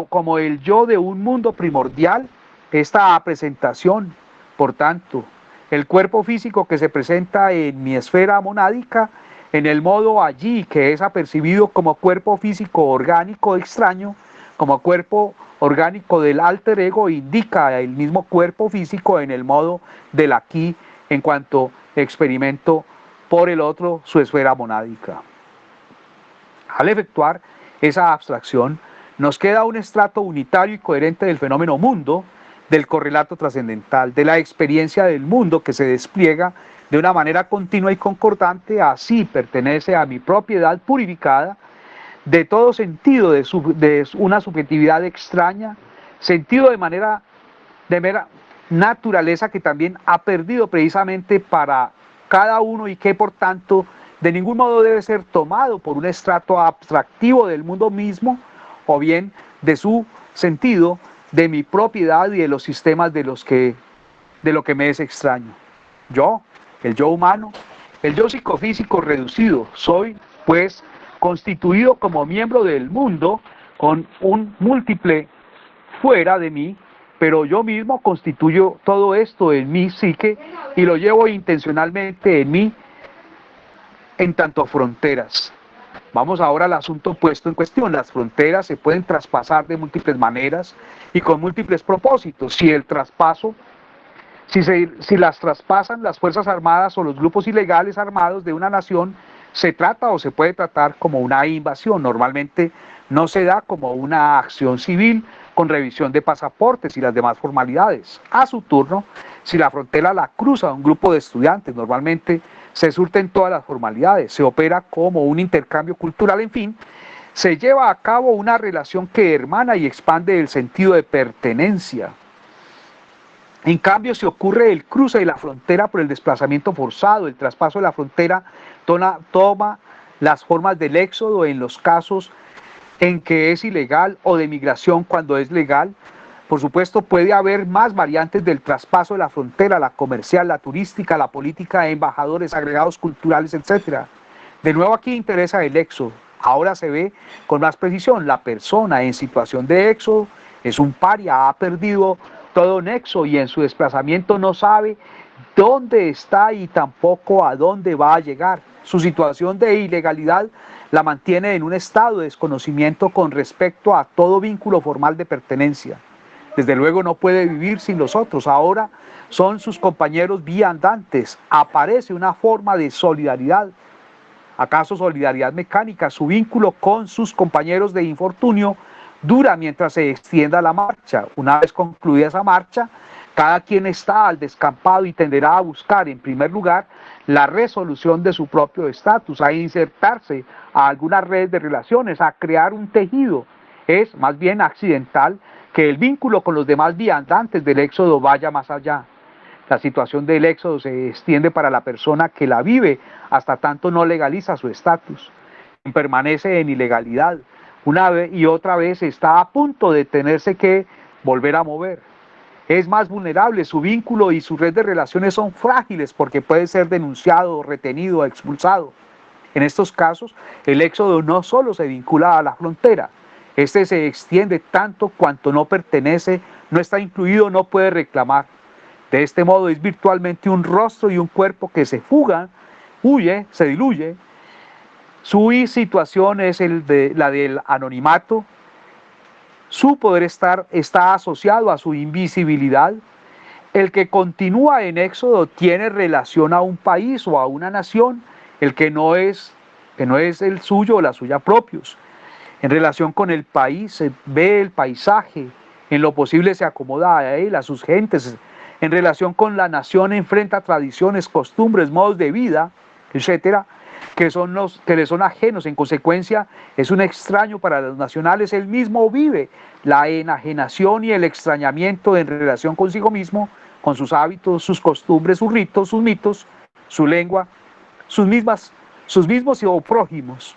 como el yo de un mundo primordial. Esta presentación, por tanto, el cuerpo físico que se presenta en mi esfera monádica, en el modo allí que es apercibido como cuerpo físico orgánico extraño, como cuerpo orgánico del alter ego, indica el mismo cuerpo físico en el modo del aquí, en cuanto experimento por el otro su esfera monádica. Al efectuar esa abstracción, nos queda un estrato unitario y coherente del fenómeno mundo, del correlato trascendental, de la experiencia del mundo que se despliega de una manera continua y concordante. Así pertenece a mi propiedad purificada de todo sentido de una subjetividad extraña, sentido de mera naturaleza que también ha perdido precisamente para cada uno y que por tanto de ningún modo debe ser tomado por un estrato abstractivo del mundo mismo o bien de su sentido, de mi propiedad y de los sistemas de lo que me es extraño. Yo, el yo humano, el yo psicofísico reducido, soy pues constituido como miembro del mundo con un múltiple fuera de mí, pero yo mismo constituyo todo esto en mi psique y lo llevo intencionalmente en mí en tanto fronteras. Vamos ahora al asunto puesto en cuestión. Las fronteras se pueden traspasar de múltiples maneras y con múltiples propósitos. Si las traspasan las Fuerzas Armadas o los grupos ilegales armados de una nación, se trata o se puede tratar como una invasión. Normalmente no se da como una acción civil, con revisión de pasaportes y las demás formalidades. A su turno, si la frontera la cruza un grupo de estudiantes, normalmente se surten todas las formalidades, se opera como un intercambio cultural, en fin, se lleva a cabo una relación que hermana y expande el sentido de pertenencia. En cambio, si ocurre el cruce de la frontera por el desplazamiento forzado, el traspaso de la frontera toma las formas del éxodo en los casos en que es ilegal o de migración cuando es legal. Por supuesto, puede haber más variantes del traspaso de la frontera, la comercial, la turística, la política, embajadores, agregados culturales, etc. De nuevo aquí interesa el éxodo. Ahora se ve con más precisión, la persona en situación de éxodo es un paria, ha perdido todo nexo y en su desplazamiento no sabe dónde está y tampoco a dónde va a llegar. Su situación de ilegalidad la mantiene en un estado de desconocimiento con respecto a todo vínculo formal de pertenencia. Desde luego no puede vivir sin los otros, ahora son sus compañeros viandantes, aparece una forma de solidaridad. ¿Acaso solidaridad mecánica? Su vínculo con sus compañeros de infortunio dura mientras se extienda la marcha. Una vez concluida esa marcha, cada quien está al descampado y tenderá a buscar, en primer lugar, la resolución de su propio estatus, a insertarse a alguna red de relaciones, a crear un tejido. Es más bien accidental que el vínculo con los demás viandantes del éxodo vaya más allá. La situación del éxodo se extiende para la persona que la vive hasta tanto no legaliza su estatus. Permanece en ilegalidad. Una vez y otra vez está a punto de tenerse que volver a mover. Es más vulnerable, su vínculo y su red de relaciones son frágiles porque puede ser denunciado, retenido, expulsado. En estos casos, el éxodo no solo se vincula a la frontera, este se extiende tanto cuanto no pertenece, no está incluido, no puede reclamar. De este modo es virtualmente un rostro y un cuerpo que se fugan, huye, se diluye. Su situación es la del anonimato. Su poder está asociado a su invisibilidad. El que continúa en éxodo tiene relación a un país o a una nación, el que no es el suyo o la suya propios. En relación con el país se ve el paisaje, en lo posible se acomoda a él, a sus gentes. En relación con la nación enfrenta tradiciones, costumbres, modos de vida, etcétera, que le son ajenos. En consecuencia, es un extraño para los nacionales. Él mismo vive la enajenación y el extrañamiento en relación consigo mismo, con sus hábitos, sus costumbres, sus ritos, sus mitos, su lengua, sus mismos o prójimos.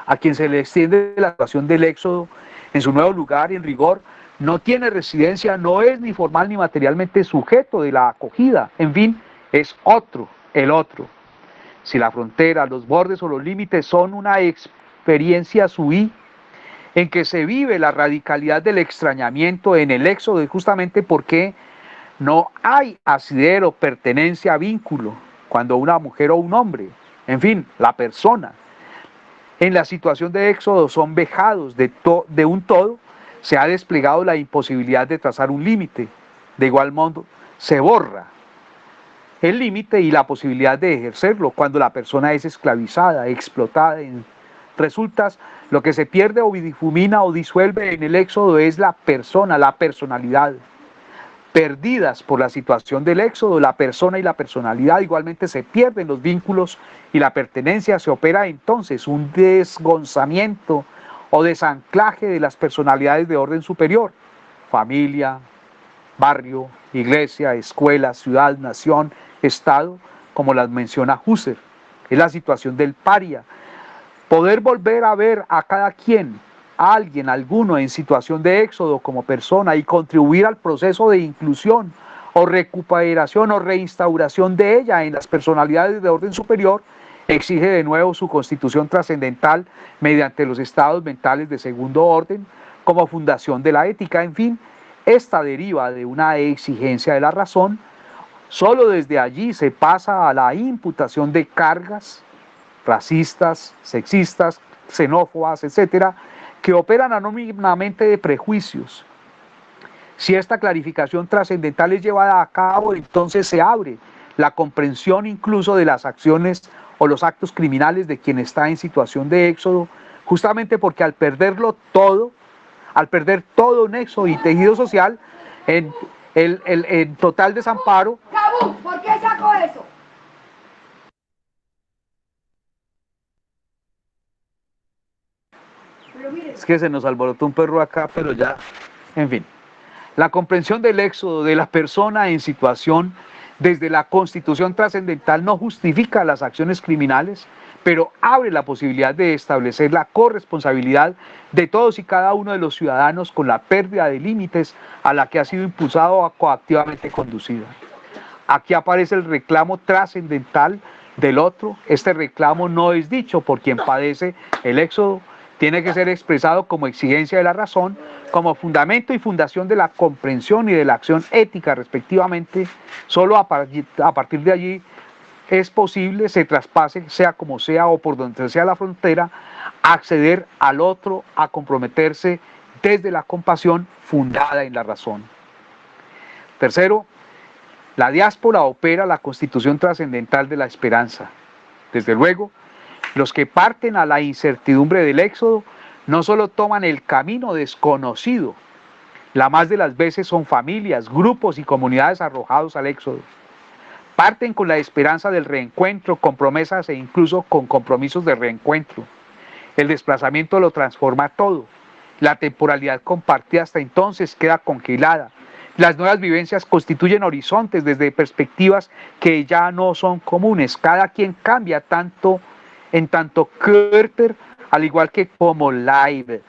A quien se le extiende la situación del éxodo en su nuevo lugar y en rigor, no tiene residencia, no es ni formal ni materialmente sujeto de la acogida, en fin, es otro, el otro. Si la frontera, los bordes o los límites son una experiencia sui, en que se vive la radicalidad del extrañamiento en el éxodo, es justamente porque no hay asidero, pertenencia, vínculo, cuando una mujer o un hombre, en fin, la persona, en la situación de éxodo son vejados de un todo, se ha desplegado la imposibilidad de trazar un límite. De igual modo, se borra el límite y la posibilidad de ejercerlo cuando la persona es esclavizada, explotada. Resultas, lo que se pierde o difumina o disuelve en el éxodo es la persona, la personalidad. Perdidas por la situación del éxodo, la persona y la personalidad igualmente se pierden los vínculos y la pertenencia. Se opera entonces un desgonzamiento o desanclaje de las personalidades de orden superior, familia, barrio, iglesia, escuela, ciudad, nación, estado, como las menciona Husserl. Es la situación del paria. Poder volver a ver a cada quien, a alguien, alguno en situación de éxodo como persona y contribuir al proceso de inclusión o recuperación o reinstauración de ella en las personalidades de orden superior, exige de nuevo su constitución trascendental mediante los estados mentales de segundo orden como fundación de la ética. En fin, esta deriva de una exigencia de la razón. Solo desde allí se pasa a la imputación de cargas racistas, sexistas, xenófobas, etcétera, que operan anónimamente de prejuicios. Si esta clarificación trascendental es llevada a cabo, entonces se abre la comprensión incluso de las acciones o los actos criminales de quien está en situación de éxodo, justamente porque al perderlo todo, al perder todo nexo y tejido social, en total desamparo. Cabú, ¿por qué sacó eso? Es que se nos alborotó un perro acá, pero ya, en fin. La comprensión del éxodo de la persona en situación desde la Constitución trascendental no justifica las acciones criminales, pero abre la posibilidad de establecer la corresponsabilidad de todos y cada uno de los ciudadanos con la pérdida de límites a la que ha sido impulsado o coactivamente conducida. Aquí aparece el reclamo trascendental del otro. Este reclamo no es dicho por quien padece el éxodo, tiene que ser expresado como exigencia de la razón, como fundamento y fundación de la comprensión y de la acción ética respectivamente. Solo a partir de allí es posible, se traspase, sea como sea o por donde sea la frontera, acceder al otro, a comprometerse desde la compasión fundada en la razón. Tercero, la diáspora opera la constitución trascendental de la esperanza. Desde luego, los que parten a la incertidumbre del éxodo no solo toman el camino desconocido, la más de las veces son familias, grupos y comunidades arrojados al éxodo. Parten con la esperanza del reencuentro, con promesas e incluso con compromisos de reencuentro. El desplazamiento lo transforma todo. La temporalidad compartida hasta entonces queda congelada. Las nuevas vivencias constituyen horizontes desde perspectivas que ya no son comunes. Cada quien cambia tanto en tanto Körper, al igual que como Leib.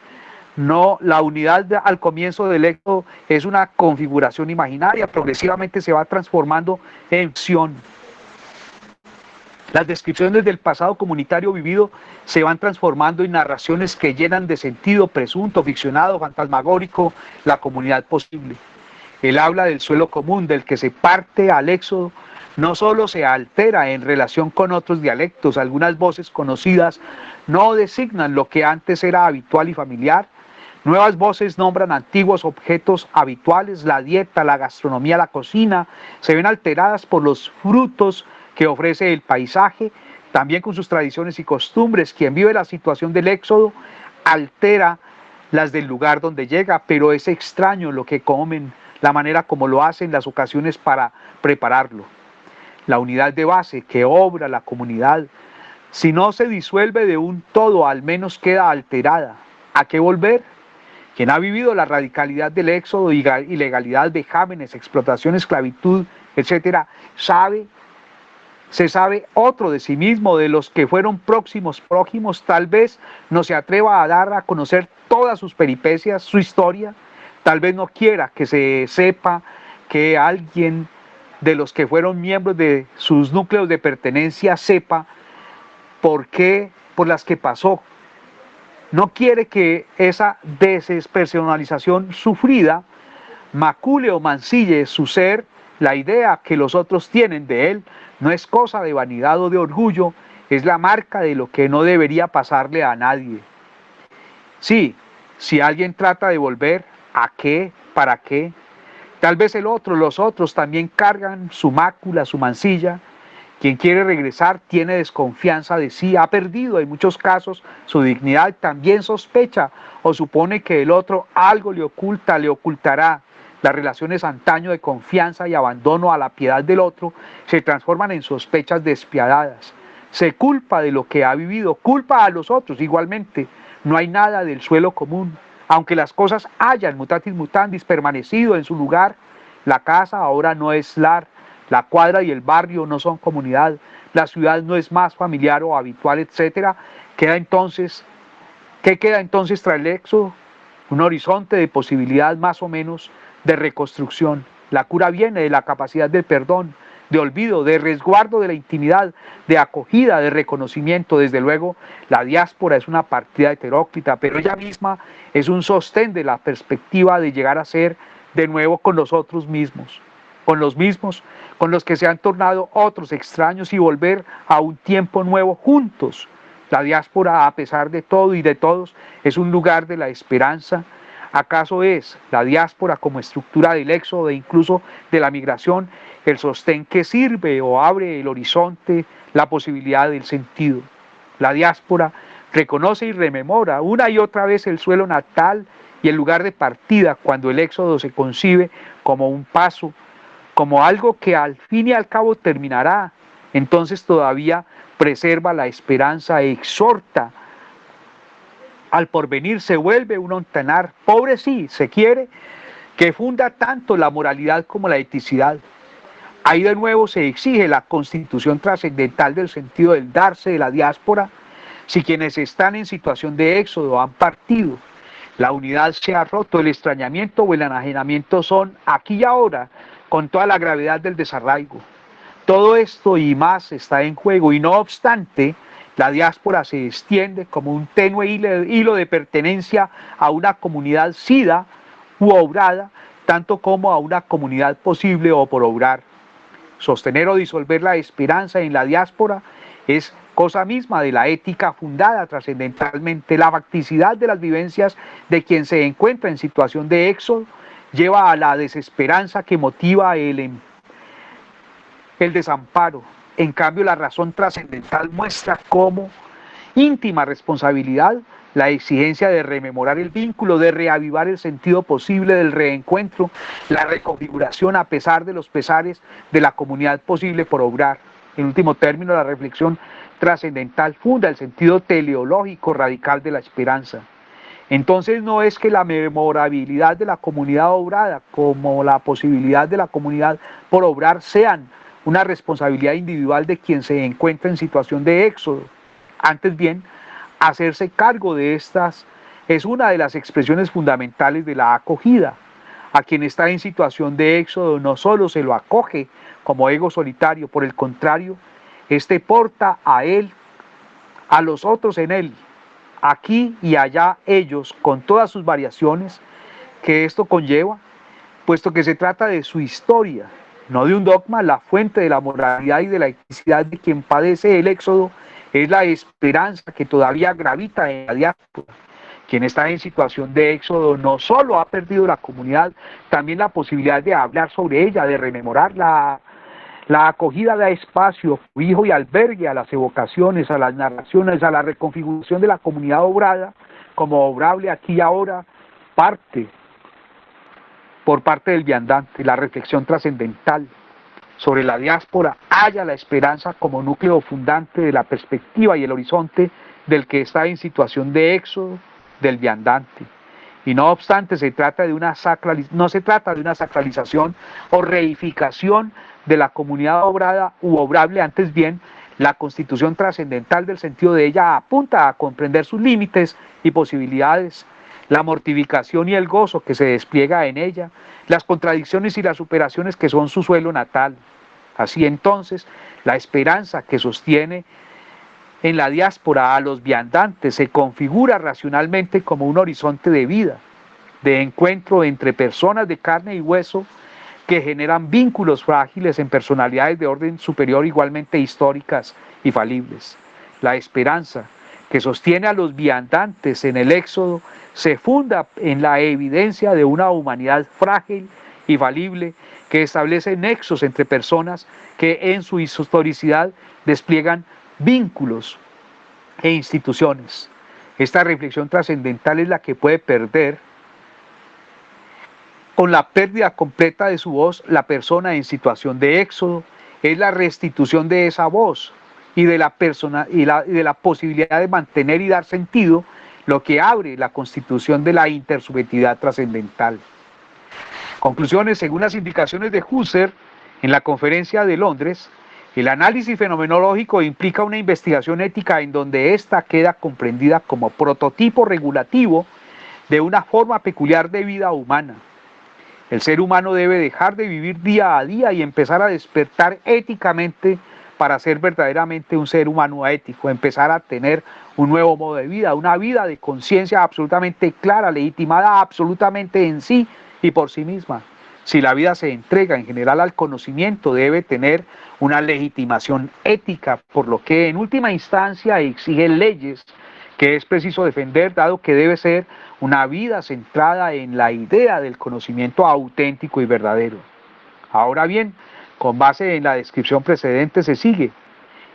No, la unidad al comienzo del éxodo es una configuración imaginaria, progresivamente se va transformando en acción. Las descripciones del pasado comunitario vivido se van transformando en narraciones que llenan de sentido presunto, ficcionado, fantasmagórico la comunidad posible. El habla del suelo común del que se parte al éxodo no solo se altera en relación con otros dialectos, algunas voces conocidas no designan lo que antes era habitual y familiar, nuevas voces nombran antiguos objetos habituales, la dieta, la gastronomía, la cocina, se ven alteradas por los frutos que ofrece el paisaje, también con sus tradiciones y costumbres. Quien vive la situación del éxodo altera las del lugar donde llega, pero es extraño lo que comen, la manera como lo hacen, las ocasiones para prepararlo. La unidad de base que obra la comunidad, si no se disuelve de un todo, al menos queda alterada. ¿A qué volver? Quien ha vivido la radicalidad del éxodo, ilegalidad, vejámenes, explotación, esclavitud, etc., se sabe otro de sí mismo, de los que fueron próximos, tal vez no se atreva a dar a conocer todas sus peripecias, su historia, tal vez no quiera que se sepa que alguien de los que fueron miembros de sus núcleos de pertenencia sepa por qué, por las que pasó. No quiere que esa despersonalización sufrida macule o mancille su ser. La idea que los otros tienen de él no es cosa de vanidad o de orgullo, es la marca de lo que no debería pasarle a nadie. Sí, si alguien trata de volver, ¿a qué? ¿Para qué? Tal vez los otros también cargan su mácula, su mancilla. Quien quiere regresar tiene desconfianza de sí, ha perdido en muchos casos su dignidad, también sospecha o supone que el otro algo le oculta, le ocultará. Las relaciones antaño de confianza y abandono a la piedad del otro se transforman en sospechas despiadadas. Se culpa de lo que ha vivido, culpa a los otros igualmente. No hay nada del suelo común. Aunque las cosas hayan, mutatis mutandis, permanecido en su lugar, la casa ahora no es lar, la cuadra y el barrio no son comunidad, la ciudad no es más familiar o habitual, etc. ¿Qué queda entonces tras el éxodo? Un horizonte de posibilidad más o menos de reconstrucción. La cura viene de la capacidad de perdón, de olvido, de resguardo de la intimidad, de acogida, de reconocimiento. Desde luego, la diáspora es una partida heteróclita, pero ella misma es un sostén de la perspectiva de llegar a ser de nuevo con nosotros mismos, con los que se han tornado otros extraños y volver a un tiempo nuevo juntos. La diáspora, a pesar de todo y de todos, es un lugar de la esperanza. ¿Acaso es la diáspora como estructura del éxodo e incluso de la migración el sostén que sirve o abre el horizonte, la posibilidad del sentido? La diáspora reconoce y rememora una y otra vez el suelo natal y el lugar de partida cuando el éxodo se concibe como un paso, como algo que al fin y al cabo terminará, entonces todavía preserva la esperanza e exhorta al porvenir, se vuelve un ontanar, pobre sí, se quiere, que funda tanto la moralidad como la eticidad. Ahí de nuevo se exige la constitución trascendental del sentido del darse de la diáspora. Si quienes están en situación de éxodo han partido, la unidad se ha roto, el extrañamiento o el enajenamiento son aquí y ahora, con toda la gravedad del desarraigo. Todo esto y más está en juego, y no obstante, la diáspora se extiende como un tenue hilo de pertenencia a una comunidad sida u obrada, tanto como a una comunidad posible o por obrar. Sostener o disolver la esperanza en la diáspora es cosa misma de la ética fundada trascendentalmente. La facticidad de las vivencias de quien se encuentra en situación de éxodo lleva a la desesperanza que motiva el desamparo. En cambio, la razón trascendental muestra como íntima responsabilidad la exigencia de rememorar el vínculo, de reavivar el sentido posible del reencuentro, la reconfiguración a pesar de los pesares de la comunidad posible por obrar. En último término, la reflexión trascendental funda el sentido teleológico radical de la esperanza. Entonces no es que la memorabilidad de la comunidad obrada como la posibilidad de la comunidad por obrar sean una responsabilidad individual de quien se encuentra en situación de éxodo. Antes bien, hacerse cargo de estas es una de las expresiones fundamentales de la acogida. A quien está en situación de éxodo no solo se lo acoge como ego solitario, por el contrario, este porta a él, a los otros en él, aquí y allá ellos, con todas sus variaciones que esto conlleva, puesto que se trata de su historia, no de un dogma. La fuente de la moralidad y de la eticidad de quien padece el éxodo es la esperanza que todavía gravita en la diáspora. Quien está en situación de éxodo no solo ha perdido la comunidad, también la posibilidad de hablar sobre ella, de rememorarla. La acogida da espacio, cobijo y albergue a las evocaciones, a las narraciones, a la reconfiguración de la comunidad obrada como obrable aquí y ahora, por parte del viandante. La reflexión trascendental sobre la diáspora halla la esperanza como núcleo fundante de la perspectiva y el horizonte del que está en situación de éxodo, del viandante. Y no obstante, no se trata de una sacralización o reificación de la comunidad obrada u obrable. Antes bien, la constitución trascendental del sentido de ella apunta a comprender sus límites y posibilidades, la mortificación y el gozo que se despliega en ella, las contradicciones y las superaciones que son su suelo natal. Así entonces, la esperanza que sostiene en la diáspora a los viandantes se configura racionalmente como un horizonte de vida, de encuentro entre personas de carne y hueso que generan vínculos frágiles en personalidades de orden superior igualmente históricas y falibles. La esperanza que sostiene a los viandantes en el éxodo se funda en la evidencia de una humanidad frágil y falible que establece nexos entre personas que en su historicidad despliegan vínculos e instituciones. Esta reflexión trascendental es la que puede perder con la pérdida completa de su voz la persona en situación de éxodo. Es la restitución de esa voz y de la posibilidad de mantener y dar sentido lo que abre la constitución de la intersubjetividad trascendental. Conclusiones: según las indicaciones de Husserl en la conferencia de Londres, el análisis fenomenológico implica una investigación ética en donde ésta queda comprendida como prototipo regulativo de una forma peculiar de vida humana. El ser humano debe dejar de vivir día a día y empezar a despertar éticamente para ser verdaderamente un ser humano ético, empezar a tener un nuevo modo de vida, una vida de conciencia absolutamente clara, legitimada absolutamente en sí y por sí misma. Si la vida se entrega en general al conocimiento, debe tener una legitimación ética, por lo que en última instancia exige leyes que es preciso defender, dado que debe ser una vida centrada en la idea del conocimiento auténtico y verdadero. Ahora bien, con base en la descripción precedente se sigue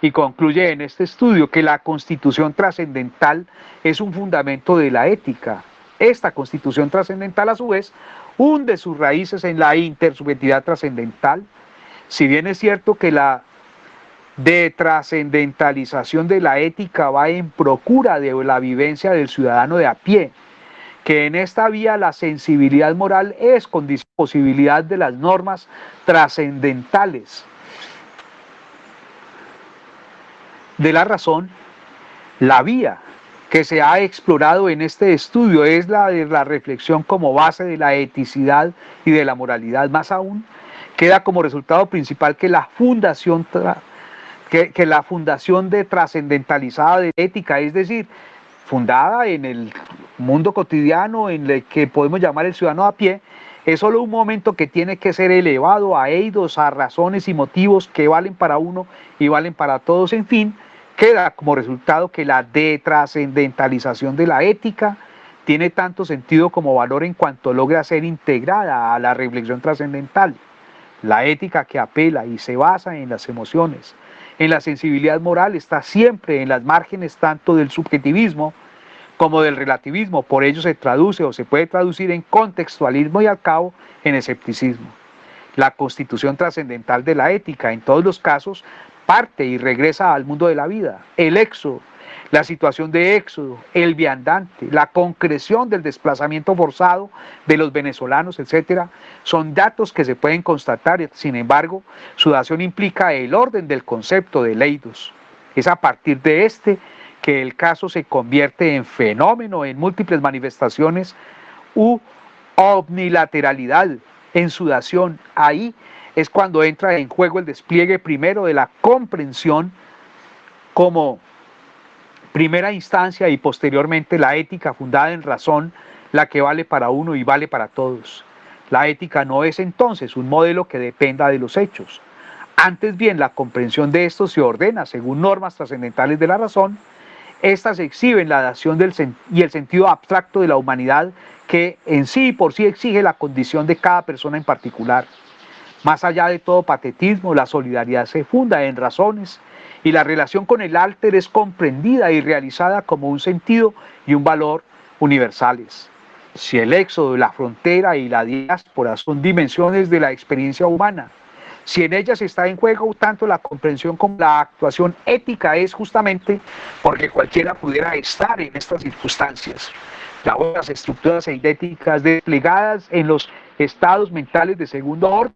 y concluye en este estudio que la constitución trascendental es un fundamento de la ética. Esta constitución trascendental, a su vez, hunde sus raíces en la intersubjetividad trascendental. Si bien es cierto que la detrascendentalización de la ética va en procura de la vivencia del ciudadano de a pie, que en esta vía la sensibilidad moral es con posibilidad de las normas trascendentales de la razón. La vía que se ha explorado en este estudio es la de la reflexión como base de la eticidad y de la moralidad. Más aún, queda como resultado principal que la fundación de trascendentalizada de ética, es decir, fundada en el mundo cotidiano, en el que podemos llamar el ciudadano a pie, es solo un momento que tiene que ser elevado a eidos, a razones y motivos que valen para uno y valen para todos. En fin, queda como resultado que la detrascendentalización de la ética tiene tanto sentido como valor en cuanto logra ser integrada a la reflexión trascendental. La ética que apela y se basa en las emociones, en la sensibilidad moral, está siempre en las márgenes tanto del subjetivismo como del relativismo. Por ello se traduce o se puede traducir en contextualismo y al cabo en escepticismo. La constitución trascendental de la ética en todos los casos parte y regresa al mundo de la vida. El éxodo, la situación de éxodo, el viandante, la concreción del desplazamiento forzado de los venezolanos, etcétera, son datos que se pueden constatar. Sin embargo, su dación implica el orden del concepto de eidos. Es a partir de este que el caso se convierte en fenómeno, en múltiples manifestaciones u omnilateralidad, en su dación. Ahí es cuando entra en juego el despliegue primero de la comprensión como primera instancia y posteriormente la ética fundada en razón, la que vale para uno y vale para todos. La ética no es entonces un modelo que dependa de los hechos. Antes bien, la comprensión de estos se ordena según normas trascendentales de la razón. Estas exhiben la dación y el sentido abstracto de la humanidad que en sí y por sí exige la condición de cada persona en particular. Más allá de todo patetismo, la solidaridad se funda en razones y la relación con el alter es comprendida y realizada como un sentido y un valor universales. Si el éxodo, la frontera y la diáspora son dimensiones de la experiencia humana, si en ellas está en juego tanto la comprensión como la actuación ética, es justamente porque cualquiera pudiera estar en estas circunstancias. Las estructuras eidéticas desplegadas en los estados mentales de segundo orden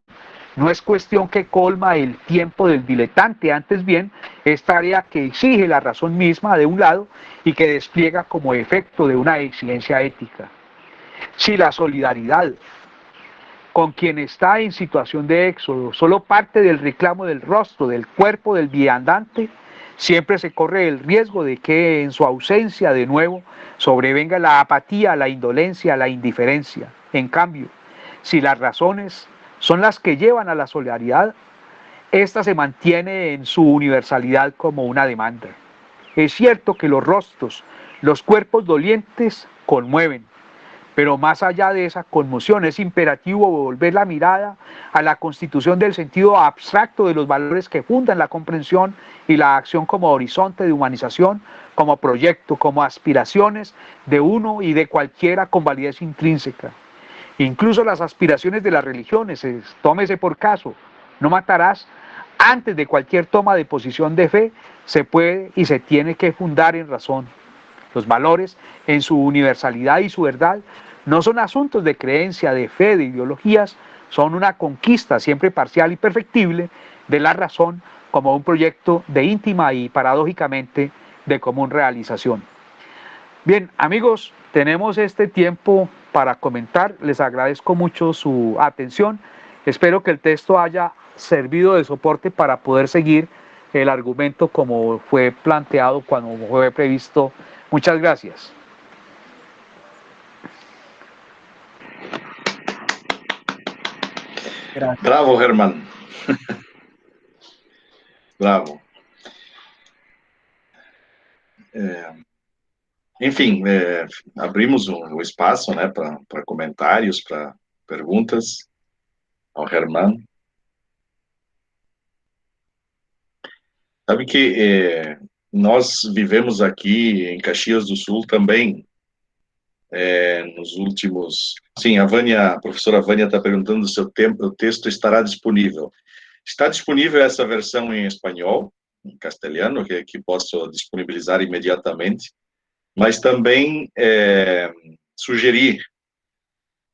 no es cuestión que colma el tiempo del diletante, antes bien es tarea que exige la razón misma de un lado y que despliega como efecto de una exigencia ética. Si la solidaridad con quien está en situación de éxodo solo parte del reclamo del rostro, del cuerpo del viandante, siempre se corre el riesgo de que en su ausencia de nuevo sobrevenga la apatía, la indolencia, la indiferencia. En cambio, si las razones son las que llevan a la solidaridad, esta se mantiene en su universalidad como una demanda. Es cierto que los rostros, los cuerpos dolientes conmueven, pero más allá de esa conmoción es imperativo volver la mirada a la constitución del sentido abstracto de los valores que fundan la comprensión y la acción como horizonte de humanización, como proyecto, como aspiraciones de uno y de cualquiera con validez intrínseca. Incluso las aspiraciones de las religiones, tómese por caso, no matarás, antes de cualquier toma de posición de fe, se puede y se tiene que fundar en razón. Los valores, en su universalidad y su verdad, no son asuntos de creencia, de fe, de ideologías, son una conquista siempre parcial y perfectible de la razón como un proyecto de íntima y paradójicamente de común realización. Bien, amigos, tenemos este tiempo para comentar. Les agradezco mucho su atención. Espero que el texto haya servido de soporte para poder seguir el argumento como fue planteado cuando fue previsto. Muchas gracias. Gracias. Bravo, Germán. Bravo. Enfim, abrimos o espaço, né, para comentários, para perguntas ao Germán. Sabe que nós vivemos aqui em Caxias do Sul também nos últimos... Sim, a professora Vânia está perguntando se o texto estará disponível. Está disponível essa versão em espanhol, em castelhano, que posso disponibilizar imediatamente, mas também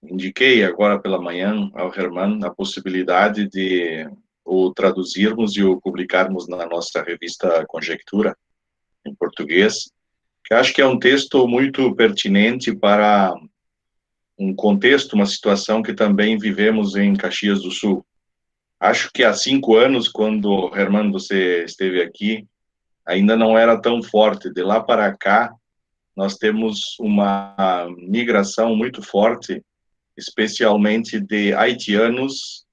indiquei agora pela manhã ao Herman a possibilidade de o traduzirmos e o publicarmos na nossa revista Conjectura, em português, que acho que é um texto muito pertinente para um contexto, uma situação que também vivemos em Caxias do Sul. Acho que há 5 anos, quando, Herman, você esteve aqui, ainda não era tão forte. De lá para cá, nós temos uma migração muito forte, especialmente de haitianos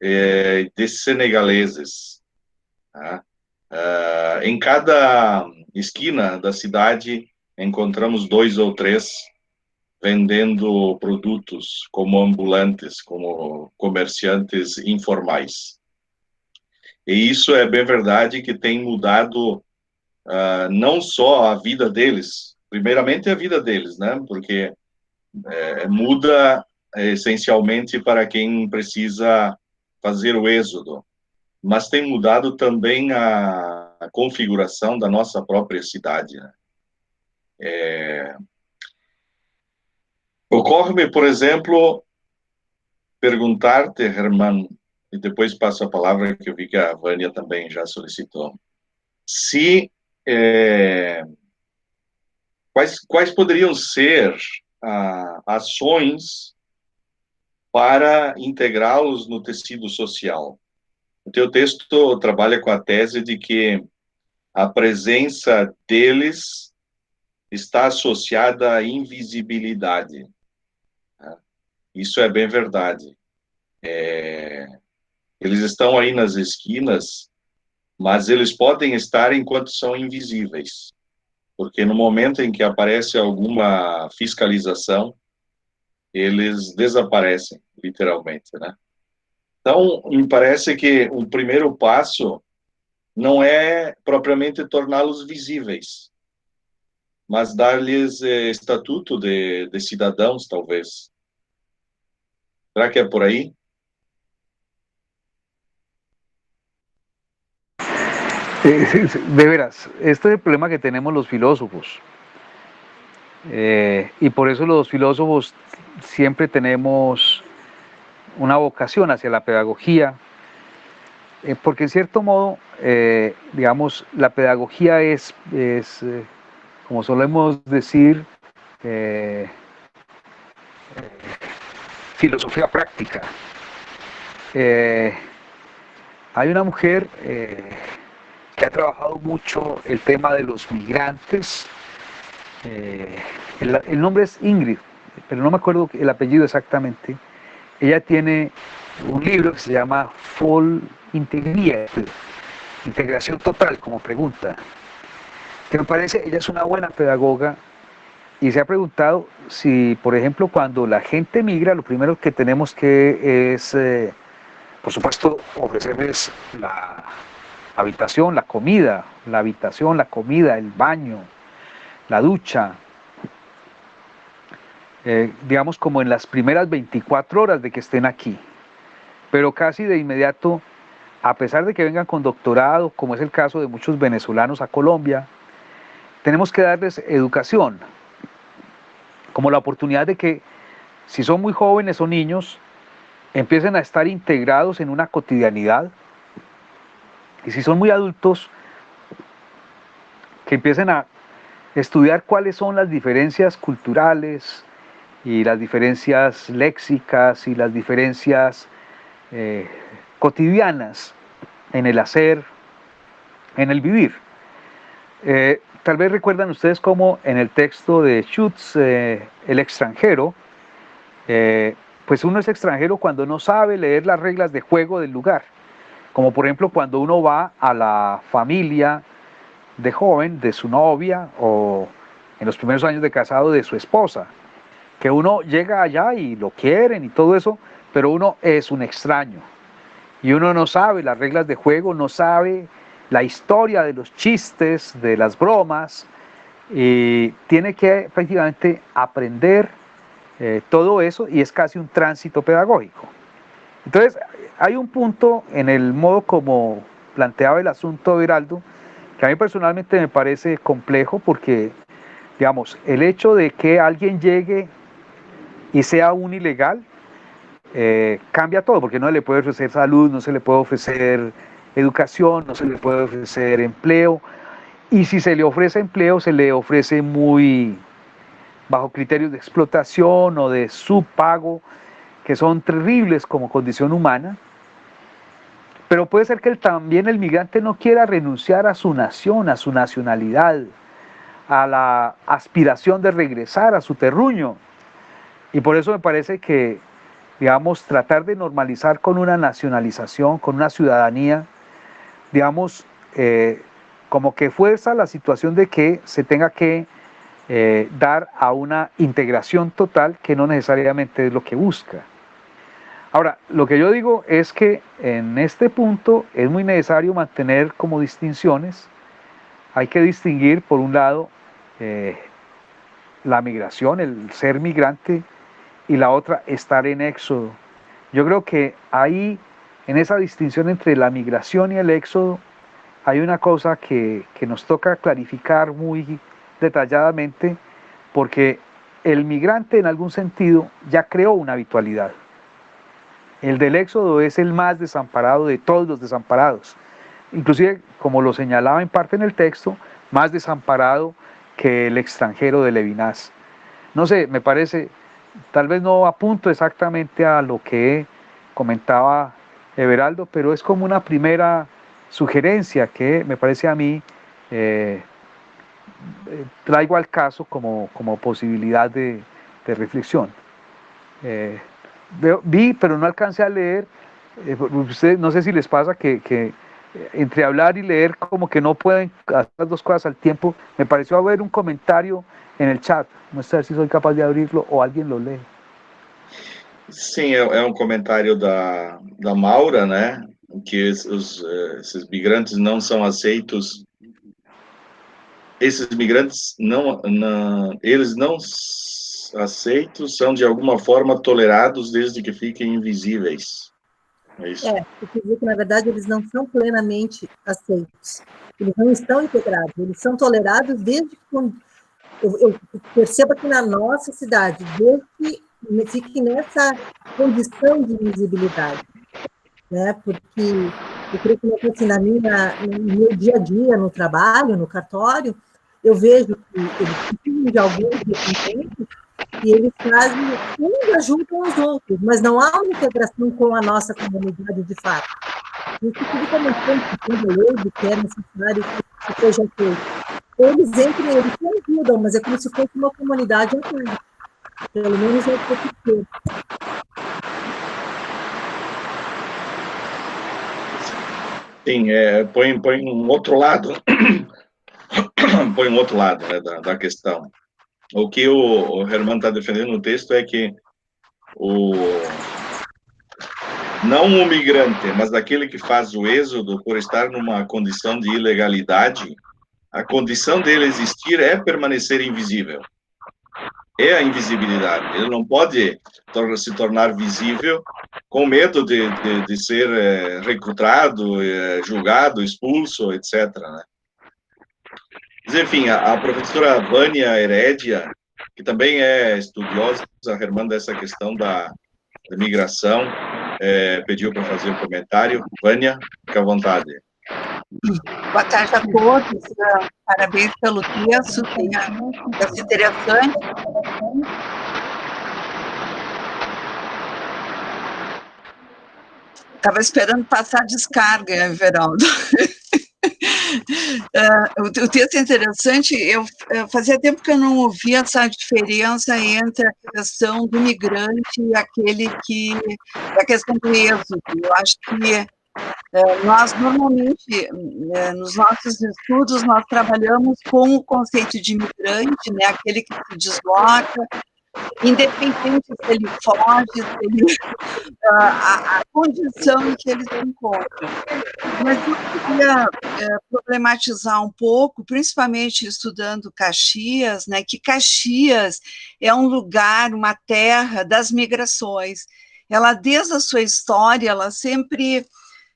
e de senegaleses. Tá? Em cada esquina da cidade, encontramos 2 ou 3 vendendo produtos como ambulantes, como comerciantes informais. E isso é bem verdade que tem mudado não só a vida deles, primeiramente a vida deles, né? Porque muda essencialmente para quem precisa fazer o êxodo, mas tem mudado também a configuração da nossa própria cidade, né? Ocorre-me, por exemplo, perguntar-te, Herman, e depois passo a palavra, que eu vi que a Vânia também já solicitou, se quais poderiam ser ações para integrá-los no tecido social. O teu texto trabalha com a tese de que a presença deles está associada à invisibilidade. Isso é bem verdade. Eles estão aí nas esquinas, mas eles podem estar enquanto são invisíveis, porque no momento em que aparece alguma fiscalização, eles desaparecem, literalmente, né? Então, me parece que o primeiro passo não é propriamente torná-los visíveis, mas dar-lhes estatuto de cidadãos, talvez. Será que é por aí? De veras, este es el problema que tenemos los filósofos. Y por eso los filósofos siempre tenemos una vocación hacia la pedagogía, porque en cierto modo, digamos, la pedagogía es como solemos decir, filosofía práctica. Hay una mujer que ha trabajado mucho el tema de los migrantes. El nombre es Ingrid, pero no me acuerdo el apellido exactamente. Ella tiene un libro que se llama Full Integrated, integración total como pregunta, que me parece, ella es una buena pedagoga y se ha preguntado si, por ejemplo, cuando la gente migra, lo primero que tenemos que es, por supuesto, ofrecerles la habitación, la comida, el baño, la ducha, digamos como en las primeras 24 horas de que estén aquí. Pero casi de inmediato, a pesar de que vengan con doctorado, como es el caso de muchos venezolanos a Colombia, tenemos que darles educación, como la oportunidad de que, si son muy jóvenes o niños, empiecen a estar integrados en una cotidianidad, y si son muy adultos, que empiecen a estudiar cuáles son las diferencias culturales y las diferencias léxicas y las diferencias cotidianas en el hacer, en el vivir. Tal vez recuerdan ustedes cómo en el texto de Schutz, el extranjero, pues uno es extranjero cuando no sabe leer las reglas de juego del lugar, como por ejemplo cuando uno va a la familia de joven de su novia o en los primeros años de casado de su esposa, que uno llega allá y lo quieren y todo eso, pero uno es un extraño y uno no sabe las reglas de juego, no sabe la historia de los chistes, de las bromas, y tiene que prácticamente aprender todo eso, y es casi un tránsito pedagógico. Entonces, hay un punto en el modo como planteaba el asunto Everaldo, que a mí personalmente me parece complejo, porque, digamos, el hecho de que alguien llegue y sea un ilegal, cambia todo, porque no se le puede ofrecer salud, no se le puede ofrecer educación, no se le puede ofrecer empleo, y si se le ofrece empleo, se le ofrece muy bajo criterios de explotación o de subpago, que son terribles como condición humana. Pero puede ser que también el migrante no quiera renunciar a su nación, a su nacionalidad, a la aspiración de regresar a su terruño. Y por eso me parece que, digamos, tratar de normalizar con una nacionalización, con una ciudadanía, digamos, como que fuerza la situación de que se tenga que dar a una integración total, que no necesariamente es lo que busca. Ahora, lo que yo digo es que en este punto es muy necesario mantener como distinciones. Hay que distinguir, por un lado, la migración, el ser migrante, y la otra, estar en éxodo. Yo creo que ahí, en esa distinción entre la migración y el éxodo, hay una cosa que nos toca clarificar muy detalladamente, porque el migrante en algún sentido ya creó una habitualidad. El del éxodo es el más desamparado de todos los desamparados. Inclusive, como lo señalaba en parte en el texto, más desamparado que el extranjero de Levinas. No sé, me parece, tal vez no apunto exactamente a lo que comentaba Everaldo, pero es como una primera sugerencia que me parece a mí traigo al caso como posibilidad de reflexión. Vi, pero no alcancé a leer. Ustedes, no sé si les pasa que entre hablar y leer como que no pueden hacer las dos cosas al tiempo. Me pareció haber un comentario en el chat. No sé si soy capaz de abrirlo o alguien lo lee. Sim, é um comentário da Maura, né? Que esses migrantes não são aceitos. Esses migrantes eles não aceitos, são de alguma forma tolerados desde que fiquem invisíveis. É isso. Eu quer dizer que, na verdade, eles não são plenamente aceitos. Eles não estão integrados, eles são tolerados desde que... Eu percebo que na nossa cidade, desde que fique nessa condição de invisibilidade, né? Porque eu creio que assim, no meu dia a dia, no trabalho, no cartório, eu vejo que eles precisam de alguns requisitos e eles fazem, uns ajudam os outros, mas não há uma integração com a nossa comunidade de fato. Isso tudo começando com o lei que é necessário que seja feito. Eles entre eles se ajudam, mas é como se fosse uma comunidade inteira. Pelo menos é o que eu sei. Sim, põe um outro lado, põe um outro lado, né, da questão. O que o Herman está defendendo no texto é que não o migrante, mas aquele que faz o êxodo por estar numa condição de ilegalidade, a condição dele existir é permanecer invisível. É a invisibilidade. Ele não pode se tornar visível com medo de ser recrutado, julgado, expulso, etc. Né? Mas, enfim, a professora Vânia Herédia, que também é estudiosa, Herman, dessa questão da migração, pediu para fazer um comentário. Vânia, fica à vontade. Boa tarde a todos, parabéns pelo texto, é interessante. Estava esperando passar a descarga, Everaldo. O texto é interessante. Eu fazia tempo que eu não ouvia essa diferença entre a questão do migrante e a questão do êxodo. Eu acho que nós, normalmente, nos nossos estudos, nós trabalhamos com o conceito de imigrante, né, aquele que se desloca, independente se ele foge, a condição em que ele se encontra. Mas eu queria problematizar um pouco, principalmente estudando Caxias, né, que Caxias é um lugar, uma terra das migrações. Ela, desde a sua história,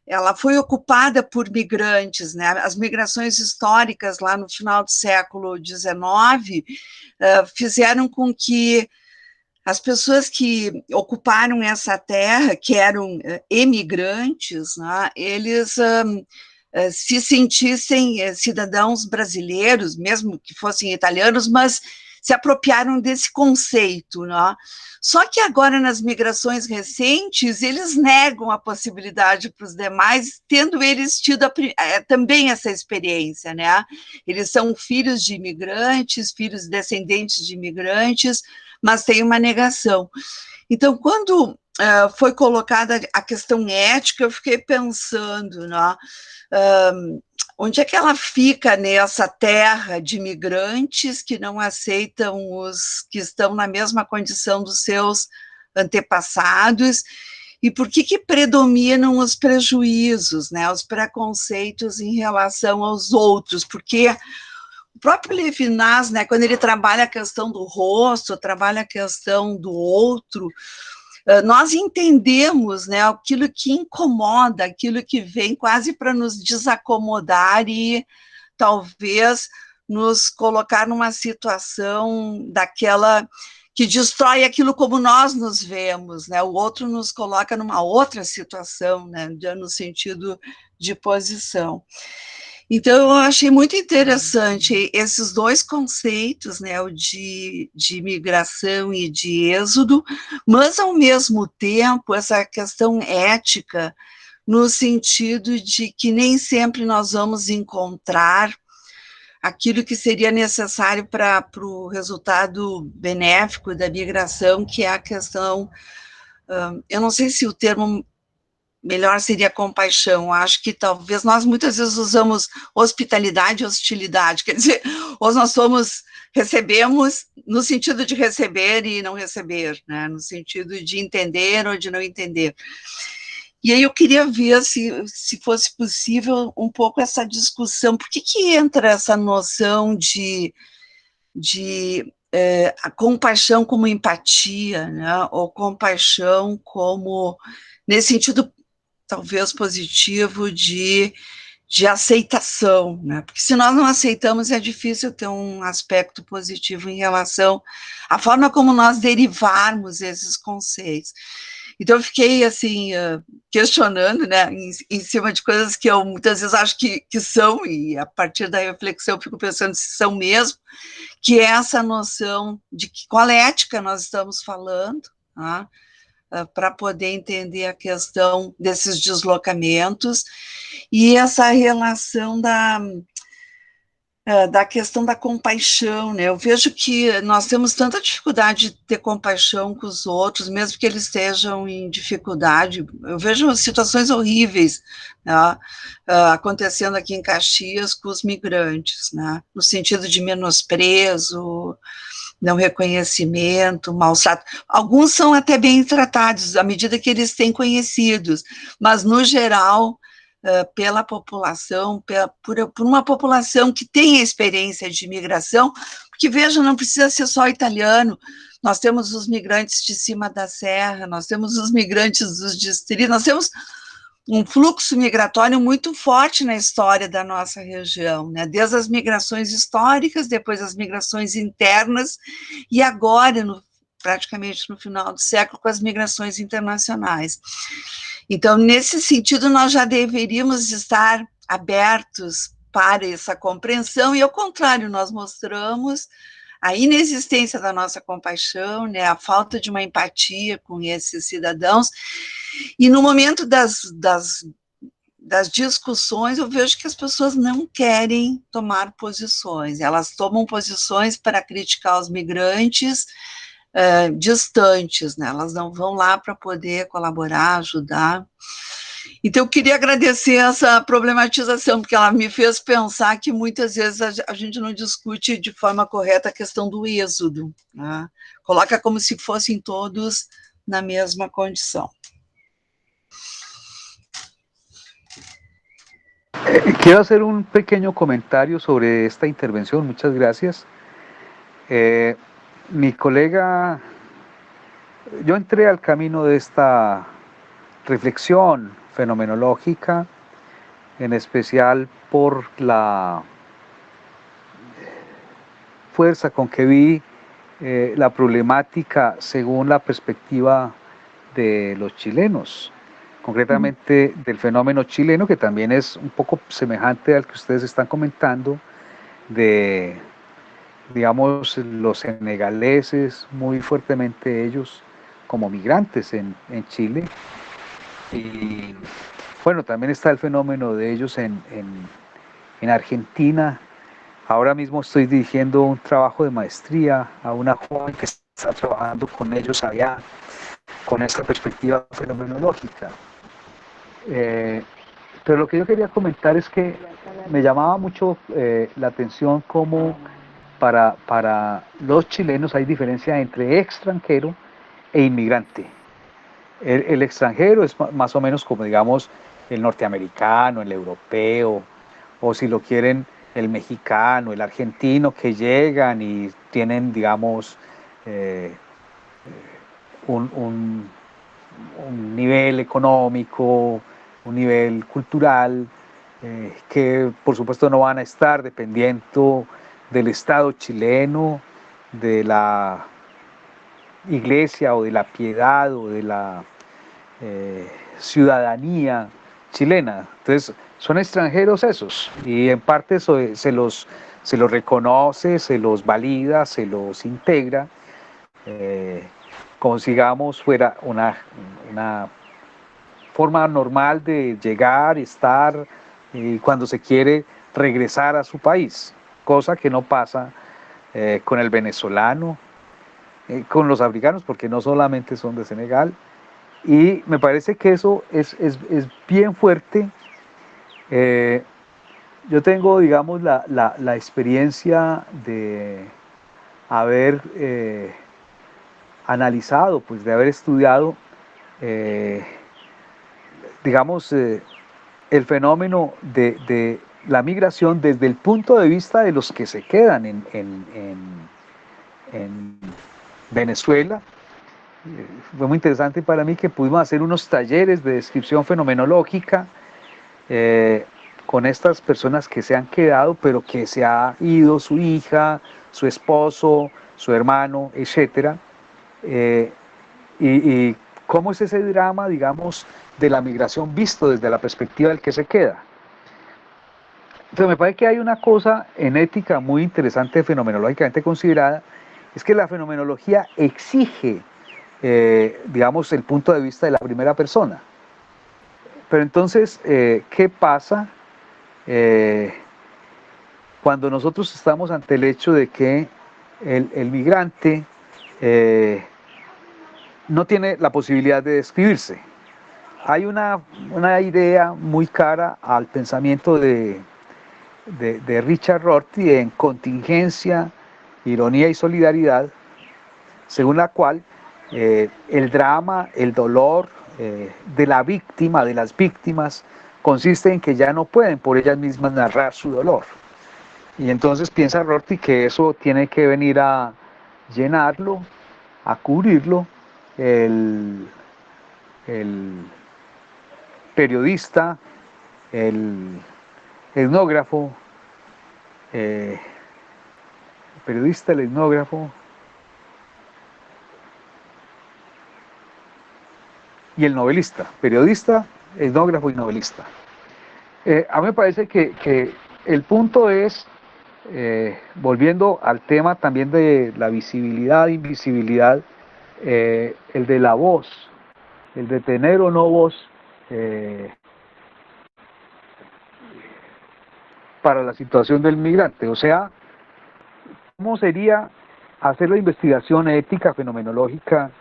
ela foi ocupada por migrantes, né? As migrações históricas lá no final do século XIX fizeram com que as pessoas que ocuparam essa terra, que eram emigrantes, né, eles se sentissem cidadãos brasileiros, mesmo que fossem italianos, mas se apropriaram desse conceito, né? Só que agora, nas migrações recentes, eles negam a possibilidade para os demais, tendo eles tido também essa experiência, né? Eles são filhos de imigrantes, filhos descendentes de imigrantes, mas tem uma negação. Então, quando foi colocada a questão ética, eu fiquei pensando, né? Onde é que ela fica nessa terra de imigrantes que não aceitam os que estão na mesma condição dos seus antepassados, e por que predominam os prejuízos, né, os preconceitos em relação aos outros? Porque o próprio Levinas, né, quando ele trabalha a questão do rosto, trabalha a questão do outro, nós entendemos, né, aquilo que incomoda, aquilo que vem quase para nos desacomodar e talvez nos colocar numa situação daquela que destrói aquilo como nós nos vemos, né? O outro nos coloca numa outra situação, né, no sentido de posição. Então, eu achei muito interessante esses dois conceitos, né, o de migração e de êxodo, mas, ao mesmo tempo, essa questão ética, no sentido de que nem sempre nós vamos encontrar aquilo que seria necessário para o resultado benéfico da migração, que é a questão, eu não sei se o termo melhor seria compaixão. Acho que talvez nós muitas vezes usamos hospitalidade e hostilidade, quer dizer, ou nós recebemos no sentido de receber e não receber, né? No sentido de entender ou de não entender. E aí eu queria ver se fosse possível um pouco essa discussão. Por que entra essa noção de a compaixão como empatia, né? Ou compaixão como, nesse sentido talvez positivo, de aceitação, né? Porque se nós não aceitamos, é difícil ter um aspecto positivo em relação à forma como nós derivarmos esses conceitos. Então, eu fiquei, assim, questionando, né, em cima de coisas que eu muitas vezes acho que são, e a partir da reflexão eu fico pensando se são mesmo, que é essa noção de qual ética nós estamos falando, tá? Para poder entender a questão desses deslocamentos e essa relação da questão da compaixão, né? Eu vejo que nós temos tanta dificuldade de ter compaixão com os outros, mesmo que eles estejam em dificuldade. Eu vejo situações horríveis, né, acontecendo aqui em Caxias com os migrantes, né, no sentido de menosprezo, não reconhecimento, maus-trato. Alguns são até bem tratados, à medida que eles têm conhecidos, mas, no geral, pela população, por uma população que tem a experiência de imigração, porque, veja, não precisa ser só italiano, nós temos os migrantes de cima da serra, nós temos os migrantes dos distritos, nós temos um fluxo migratório muito forte na história da nossa região, né? Desde as migrações históricas, depois as migrações internas, e agora, praticamente no final do século, com as migrações internacionais. Então, nesse sentido, nós já deveríamos estar abertos para essa compreensão, e, ao contrário, nós mostramos a inexistência da nossa compaixão, né, a falta de uma empatia com esses cidadãos, e no momento das discussões, eu vejo que as pessoas não querem tomar posições, elas tomam posições para criticar os migrantes distantes, né, elas não vão lá para poder colaborar, ajudar. Então, eu queria agradecer essa problematização, porque ela me fez pensar que muitas vezes a gente não discute de forma correta a questão do êxodo, né? Coloca como se fossem todos na mesma condição. Quiero hacer un pequeño comentario sobre esta intervención, muchas gracias. Mi colega, yo entré al camino de esta reflexión fenomenológica, en especial por la fuerza con que vi la problemática según la perspectiva de los chilenos, concretamente del fenómeno chileno, que también es un poco semejante al que ustedes están comentando, de, digamos, los senegaleses, muy fuertemente ellos como migrantes en Chile. Y bueno, también está el fenómeno de ellos en Argentina. Ahora mismo estoy dirigiendo un trabajo de maestría a una joven que está trabajando con ellos allá, con esta perspectiva fenomenológica. Pero lo que yo quería comentar es que me llamaba mucho la atención cómo para los chilenos hay diferencia entre extranjero e inmigrante. El extranjero es más o menos como, digamos, el norteamericano, el europeo, o si lo quieren, el mexicano, el argentino, que llegan y tienen, digamos, un nivel económico, un nivel cultural, que por supuesto no van a estar dependiendo del Estado chileno, de la iglesia o de la piedad o de la ciudadanía chilena. Entonces son extranjeros esos, y en parte se los reconoce, se los valida, se los integra, como si, digamos, fuera una forma normal de llegar, estar, y cuando se quiere regresar a su país, cosa que no pasa con el venezolano, con los africanos, porque no solamente son de Senegal. Y me parece que eso es bien fuerte. Yo tengo, digamos, la experiencia de haber analizado, pues de haber estudiado, digamos, el fenómeno de la migración desde el punto de vista de los que se quedan en Venezuela. Fue muy interesante para mí que pudimos hacer unos talleres de descripción fenomenológica con estas personas que se han quedado, pero que se ha ido su hija, su esposo, su hermano, etc. Y cómo es ese drama, digamos, de la migración visto desde la perspectiva del que se queda. Entonces me parece que hay una cosa en ética muy interesante, fenomenológicamente considerada, es que la fenomenología exige, digamos, el punto de vista de la primera persona. Pero entonces, ¿qué pasa cuando nosotros estamos ante el hecho de que el migrante no tiene la posibilidad de describirse? Hay una idea muy cara al pensamiento de Richard Rorty en Contingencia, Ironía y Solidaridad, según la cual el drama, el dolor de la víctima, de las víctimas, consiste en que ya no pueden por ellas mismas narrar su dolor. Y entonces piensa Rorty que eso tiene que venir a llenarlo, a cubrirlo, el periodista, el etnógrafo, el y el novelista, periodista, etnógrafo y novelista. A mí me parece que el punto es, volviendo al tema también de la visibilidad e invisibilidad, el de la voz, el de tener o no voz para la situación del migrante. O sea, ¿cómo sería hacer la investigación ética fenomenológica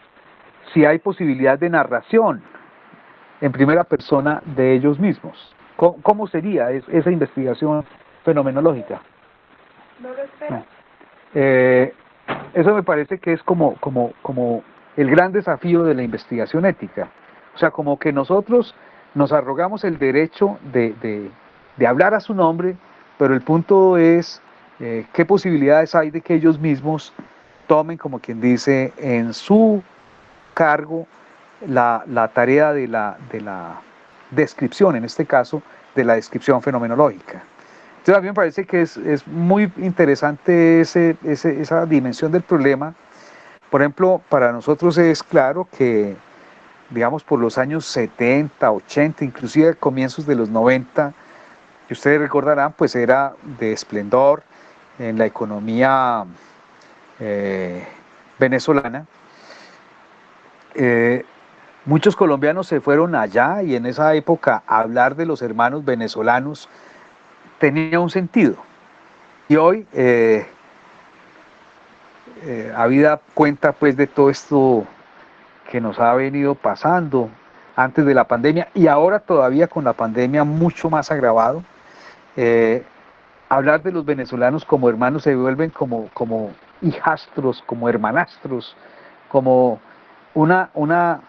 si hay posibilidad de narración en primera persona de ellos mismos. ¿Cómo sería esa investigación fenomenológica? No lo espero. Eso me parece que es como el gran desafío de la investigación ética. O sea, como que nosotros nos arrogamos el derecho de hablar a su nombre, pero el punto es qué posibilidades hay de que ellos mismos tomen, como quien dice, en su cargo la tarea de la descripción, en este caso, de la descripción fenomenológica. Entonces a mí me parece que es muy interesante esa dimensión del problema. Por ejemplo, para nosotros es claro que, digamos, por los años 70, 80, inclusive comienzos de los 90, que ustedes recordarán, pues era de esplendor en la economía venezolana. Muchos colombianos se fueron allá y en esa época hablar de los hermanos venezolanos tenía un sentido. Y hoy, habida cuenta pues de todo esto que nos ha venido pasando antes de la pandemia y ahora todavía con la pandemia mucho más agravado, hablar de los venezolanos como hermanos se vuelven como hijastros, como hermanastros, como una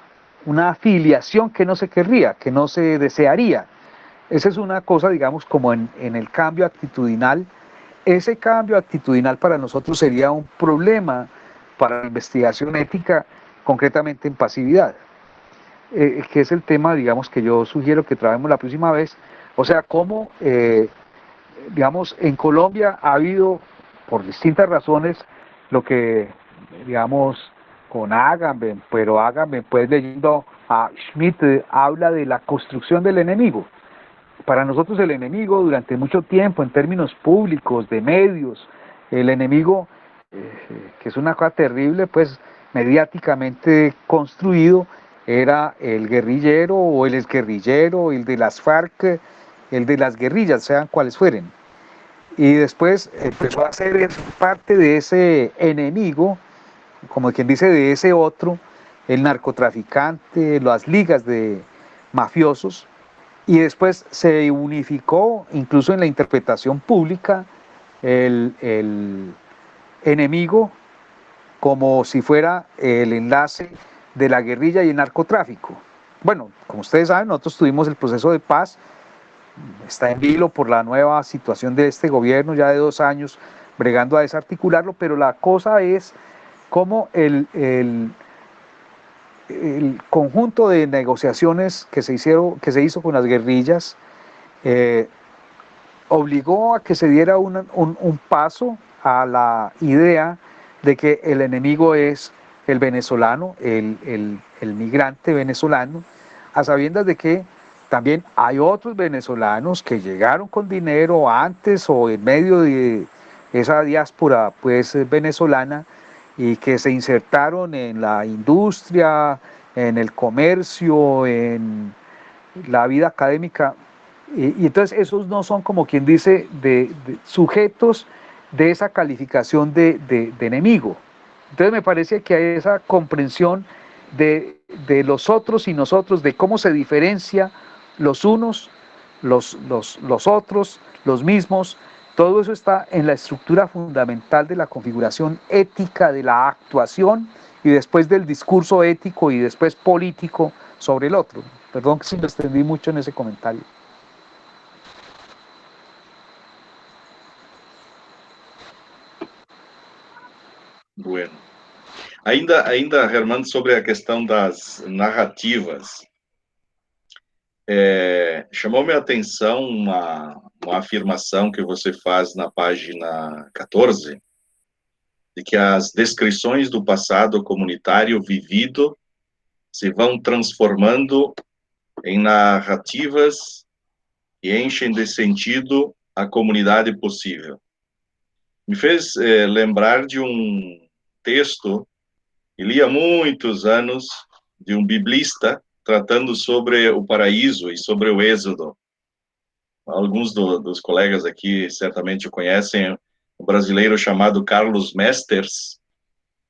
afiliación que no se querría, que no se desearía. Esa es una cosa, digamos, como en el cambio actitudinal. Ese cambio actitudinal para nosotros sería un problema para la investigación ética, concretamente en pasividad, que es el tema, digamos, que yo sugiero que trabajemos la próxima vez. O sea, cómo, digamos, en Colombia ha habido, por distintas razones, lo que, digamos, con Agamben, pero Agamben, pues leyendo a Schmitt, habla de la construcción del enemigo. Para nosotros el enemigo durante mucho tiempo, en términos públicos, de medios, el enemigo, que es una cosa terrible, pues mediáticamente construido, era el guerrillero o el exguerrillero, el de las FARC, el de las guerrillas, sean cuales fueren. Y después empezó a ser parte de ese enemigo, como quien dice, de ese otro, el narcotraficante, las ligas de mafiosos, y después se unificó, incluso en la interpretación pública, el enemigo como si fuera el enlace de la guerrilla y el narcotráfico. Bueno, como ustedes saben, nosotros tuvimos el proceso de paz, está en vilo por la nueva situación de este gobierno, ya de 2 años, bregando a desarticularlo, pero la cosa es cómo el conjunto de negociaciones que se hizo con las guerrillas obligó a que se diera un paso a la idea de que el enemigo es el venezolano, el migrante venezolano, a sabiendas de que también hay otros venezolanos que llegaron con dinero antes o en medio de esa diáspora pues venezolana y que se insertaron en la industria, en el comercio, en la vida académica. Y entonces esos no son, como quien dice, de sujetos de esa calificación de enemigo. Entonces me parece que hay esa comprensión de los otros y nosotros, de cómo se diferencia los unos, los otros, los mismos. Todo eso está en la estructura fundamental de la configuración ética de la actuación y después del discurso ético y después político sobre el otro. Perdón que si me extendí mucho en ese comentario. Bueno. Ainda, Herman, sobre a questão das narrativas, chamou-me a atenção uma afirmação que você faz na página 14, de que as descrições do passado comunitário vivido se vão transformando em narrativas e enchem de sentido a comunidade possível. Me fez lembrar de um texto que li há muitos anos, de um biblista, tratando sobre o paraíso e sobre o êxodo. Alguns dos colegas aqui certamente o conhecem, um brasileiro chamado Carlos Mesters,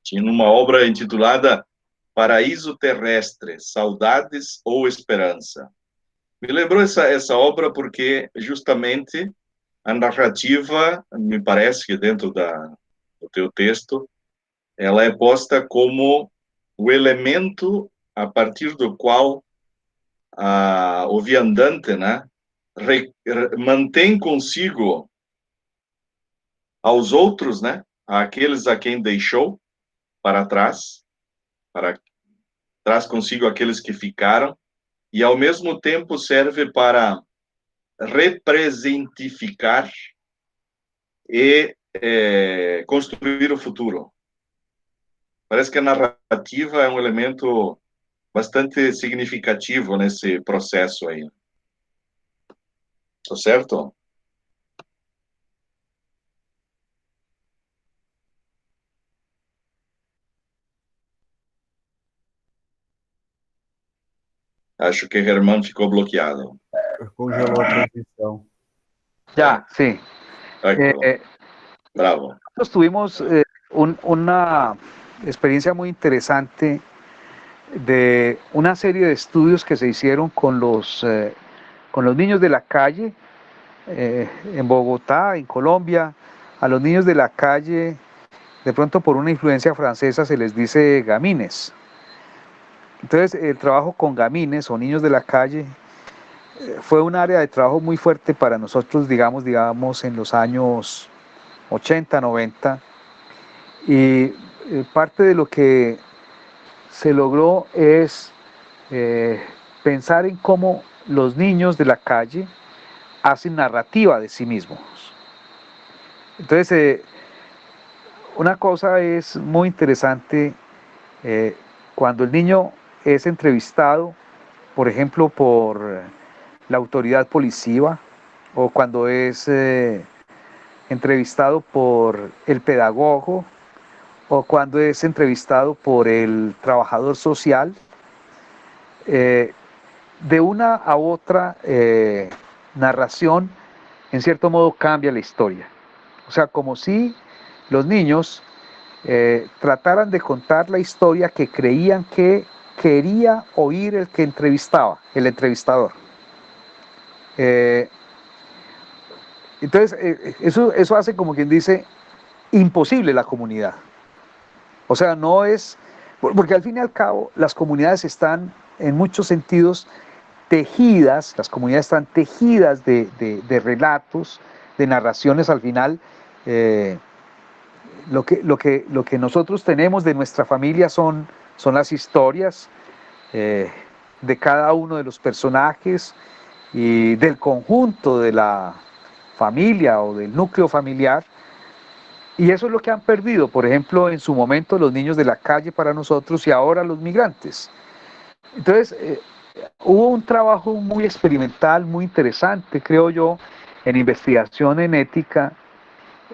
tinha uma obra intitulada Paraíso Terrestre, Saudades ou Esperança. Me lembrou essa obra porque justamente a narrativa, me parece que dentro do teu texto, ela é posta como o elemento a partir do qual o viandante, né, mantém consigo aos outros, né, aqueles a quem deixou para trás, traz consigo aqueles que ficaram, e ao mesmo tempo serve para representificar e construir o futuro. Parece que a narrativa é um elemento bastante significativo nesse processo aí. Tá certo? Acho que Germán ficou bloqueado. Congelou a transmissão. Ya, sí. Bravo. Nosotros tuvimos una experiencia muy interesante de una serie de estudios que se hicieron con los niños de la calle en Bogotá, en Colombia. A los niños de la calle, de pronto por una influencia francesa, se les dice gamines. Entonces, el trabajo con gamines o niños de la calle fue un área de trabajo muy fuerte para nosotros, digamos, en los años 80, 90. Y parte de lo que se logró es pensar en cómo los niños de la calle hacen narrativa de sí mismos. Entonces, una cosa es muy interesante cuando el niño es entrevistado, por ejemplo, por la autoridad policiva, o cuando es entrevistado por el pedagogo, o cuando es entrevistado por el trabajador social. De una a otra narración, en cierto modo, cambia la historia. O sea, como si los niños trataran de contar la historia que creían que quería oír el que entrevistaba, el entrevistador. Entonces, eso hace, como quien dice, imposible la comunidad. O sea, no es... Porque al fin y al cabo, las comunidades están, en muchos sentidos, tejidas, las comunidades están tejidas de relatos, de narraciones. Al final, lo que nosotros tenemos de nuestra familia son las historias de cada uno de los personajes y del conjunto de la familia o del núcleo familiar. Y eso es lo que han perdido, por ejemplo, en su momento los niños de la calle para nosotros y ahora los migrantes. Entonces, hubo un trabajo muy experimental, muy interesante, creo yo, en investigación en ética,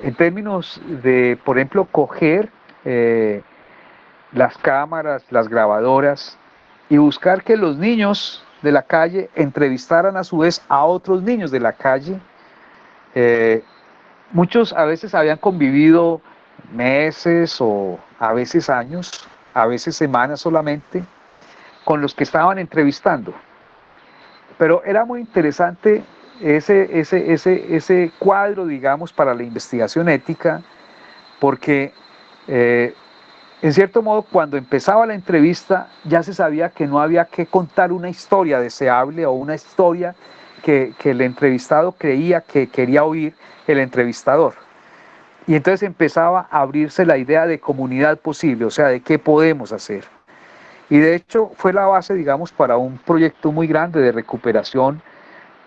en términos de, por ejemplo, coger las cámaras, las grabadoras y buscar que los niños de la calle entrevistaran a su vez a otros niños de la calle. Muchos a veces habían convivido meses o a veces años, a veces semanas solamente, con los que estaban entrevistando. Pero era muy interesante ese cuadro, digamos, para la investigación ética, porque en cierto modo, cuando empezaba la entrevista, ya se sabía que no había que contar una historia deseable o una historia que el entrevistado creía que quería oír el entrevistador. Y entonces empezaba a abrirse la idea de comunidad posible, o sea, de qué podemos hacer. Y de hecho fue la base, digamos, para un proyecto muy grande de recuperación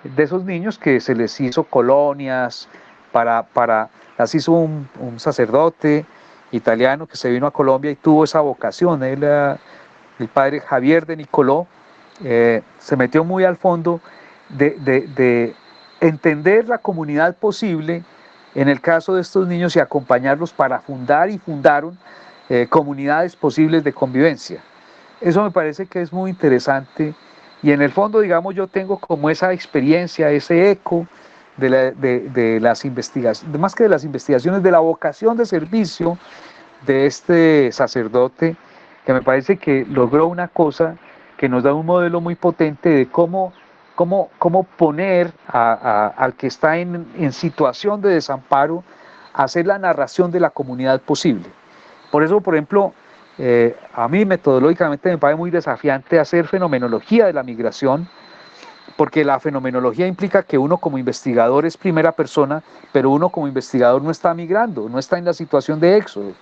de esos niños, que se les hizo colonias, las hizo un sacerdote italiano que se vino a Colombia y tuvo esa vocación. Él, el padre Javier de Nicoló, se metió muy al fondo de entender la comunidad posible en el caso de estos niños y acompañarlos para fundar, y fundaron comunidades posibles de convivencia. Eso me parece que es muy interesante, y en el fondo, digamos, yo tengo como esa experiencia, ese eco de las investigaciones, más que de las investigaciones, de la vocación de servicio de este sacerdote que me parece que logró una cosa que nos da un modelo muy potente de cómo poner al que está en situación de desamparo a hacer la narración de la comunidad posible. Por eso, por ejemplo, a mí metodológicamente me parece muy desafiante hacer fenomenología de la migración, porque la fenomenología implica que uno como investigador es primera persona, pero uno como investigador no está migrando, no está en la situación de éxodo.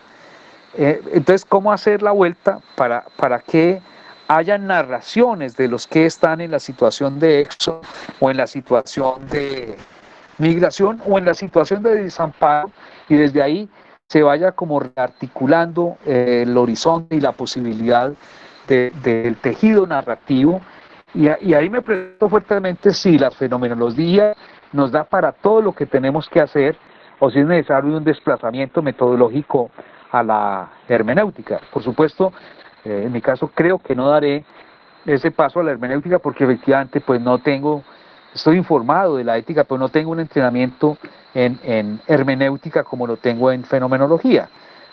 Entonces, ¿cómo hacer la vuelta para que haya narraciones de los que están en la situación de éxodo o en la situación de migración o en la situación de desamparo, y desde ahí se vaya como rearticulando el horizonte y la posibilidad del tejido narrativo? Y ahí me pregunto fuertemente si la fenomenología nos da para todo lo que tenemos que hacer, o si es necesario un desplazamiento metodológico a la hermenéutica. Por supuesto, en mi caso creo que no daré ese paso a la hermenéutica porque efectivamente pues no tengo, estoy informado de la ética, pero no tengo un entrenamiento en hermenéutica como lo tengo en fenomenología.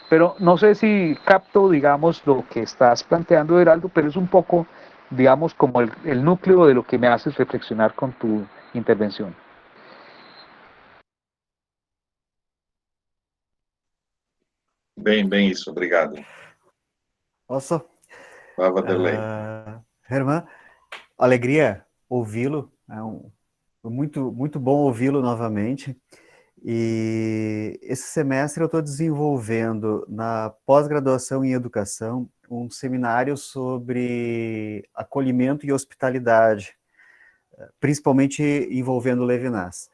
Pero no sé si capto, digamos, lo que estás planteando, Heraldo, pero es un poco, digamos, como el núcleo de lo que me haces reflexionar con tu intervención. Bem, bem isso, obrigado. Posso? Vanderlei. Herman, alegria ouvi-lo, muito, muito bom ouvi-lo novamente. E esse semestre eu estou desenvolvendo na pós-graduação em educação um seminário sobre acolhimento e hospitalidade, principalmente envolvendo Levinas.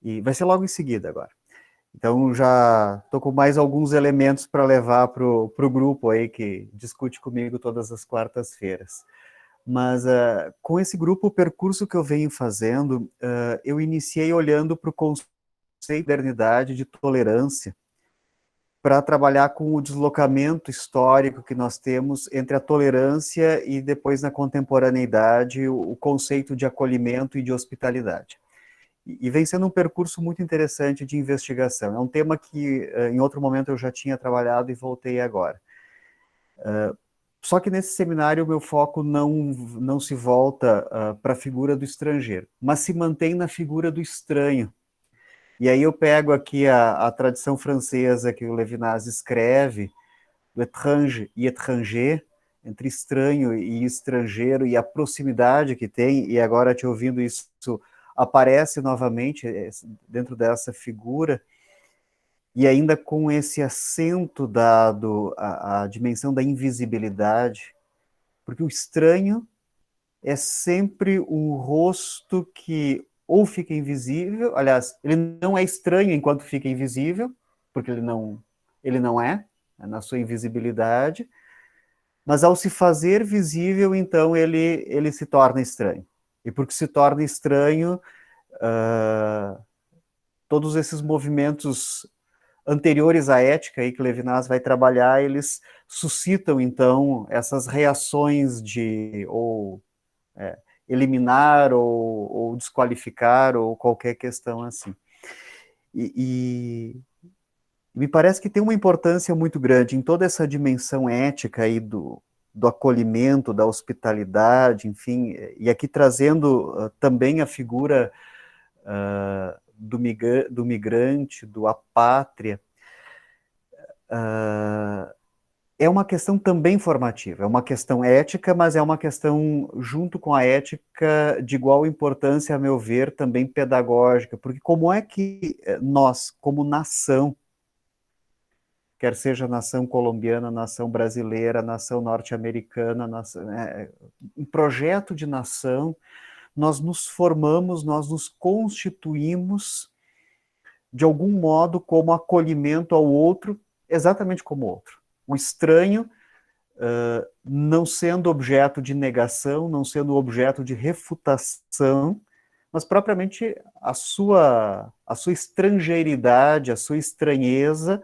E vai ser logo em seguida agora. Então já estou com mais alguns elementos para levar para o grupo aí que discute comigo todas as quartas-feiras. Mas com esse grupo, o percurso que eu venho fazendo, eu iniciei olhando para o conceito de modernidade, de tolerância, para trabalhar com o deslocamento histórico que nós temos entre a tolerância e depois na contemporaneidade o conceito de acolhimento e de hospitalidade. E vem sendo um percurso muito interessante de investigação. É um tema que em outro momento eu já tinha trabalhado e voltei agora. Só que nesse seminário o meu foco não se volta para a figura do estrangeiro, mas se mantém na figura do estranho. E aí eu pego aqui a tradição francesa que o Levinas escreve, do étrange e étranger, entre estranho e estrangeiro, e a proximidade que tem, e agora te ouvindo isso aparece novamente dentro dessa figura, e ainda com esse acento dado à dimensão da invisibilidade, porque o estranho é sempre um rosto que ou fica invisível, aliás, ele não é estranho enquanto fica invisível, porque ele não é na sua invisibilidade, mas ao se fazer visível, então ele se torna estranho. E porque se torna estranho, todos esses movimentos anteriores à ética aí que Levinas vai trabalhar, eles suscitam, então, essas reações de eliminar ou desqualificar ou qualquer questão assim. E me parece que tem uma importância muito grande em toda essa dimensão ética aí do acolhimento, da hospitalidade, enfim, e aqui trazendo também a figura do migrante, do apátria, é uma questão também formativa, é uma questão ética, mas é uma questão, junto com a ética, de igual importância, a meu ver, também pedagógica, porque como é que nós, como nação, quer seja nação colombiana, nação brasileira, nação norte-americana, um projeto de nação, nós nos formamos, nós nos constituímos, de algum modo, como acolhimento ao outro, exatamente como o outro. O estranho, não sendo objeto de negação, não sendo objeto de refutação, mas propriamente a sua estrangeiridade, a sua estranheza,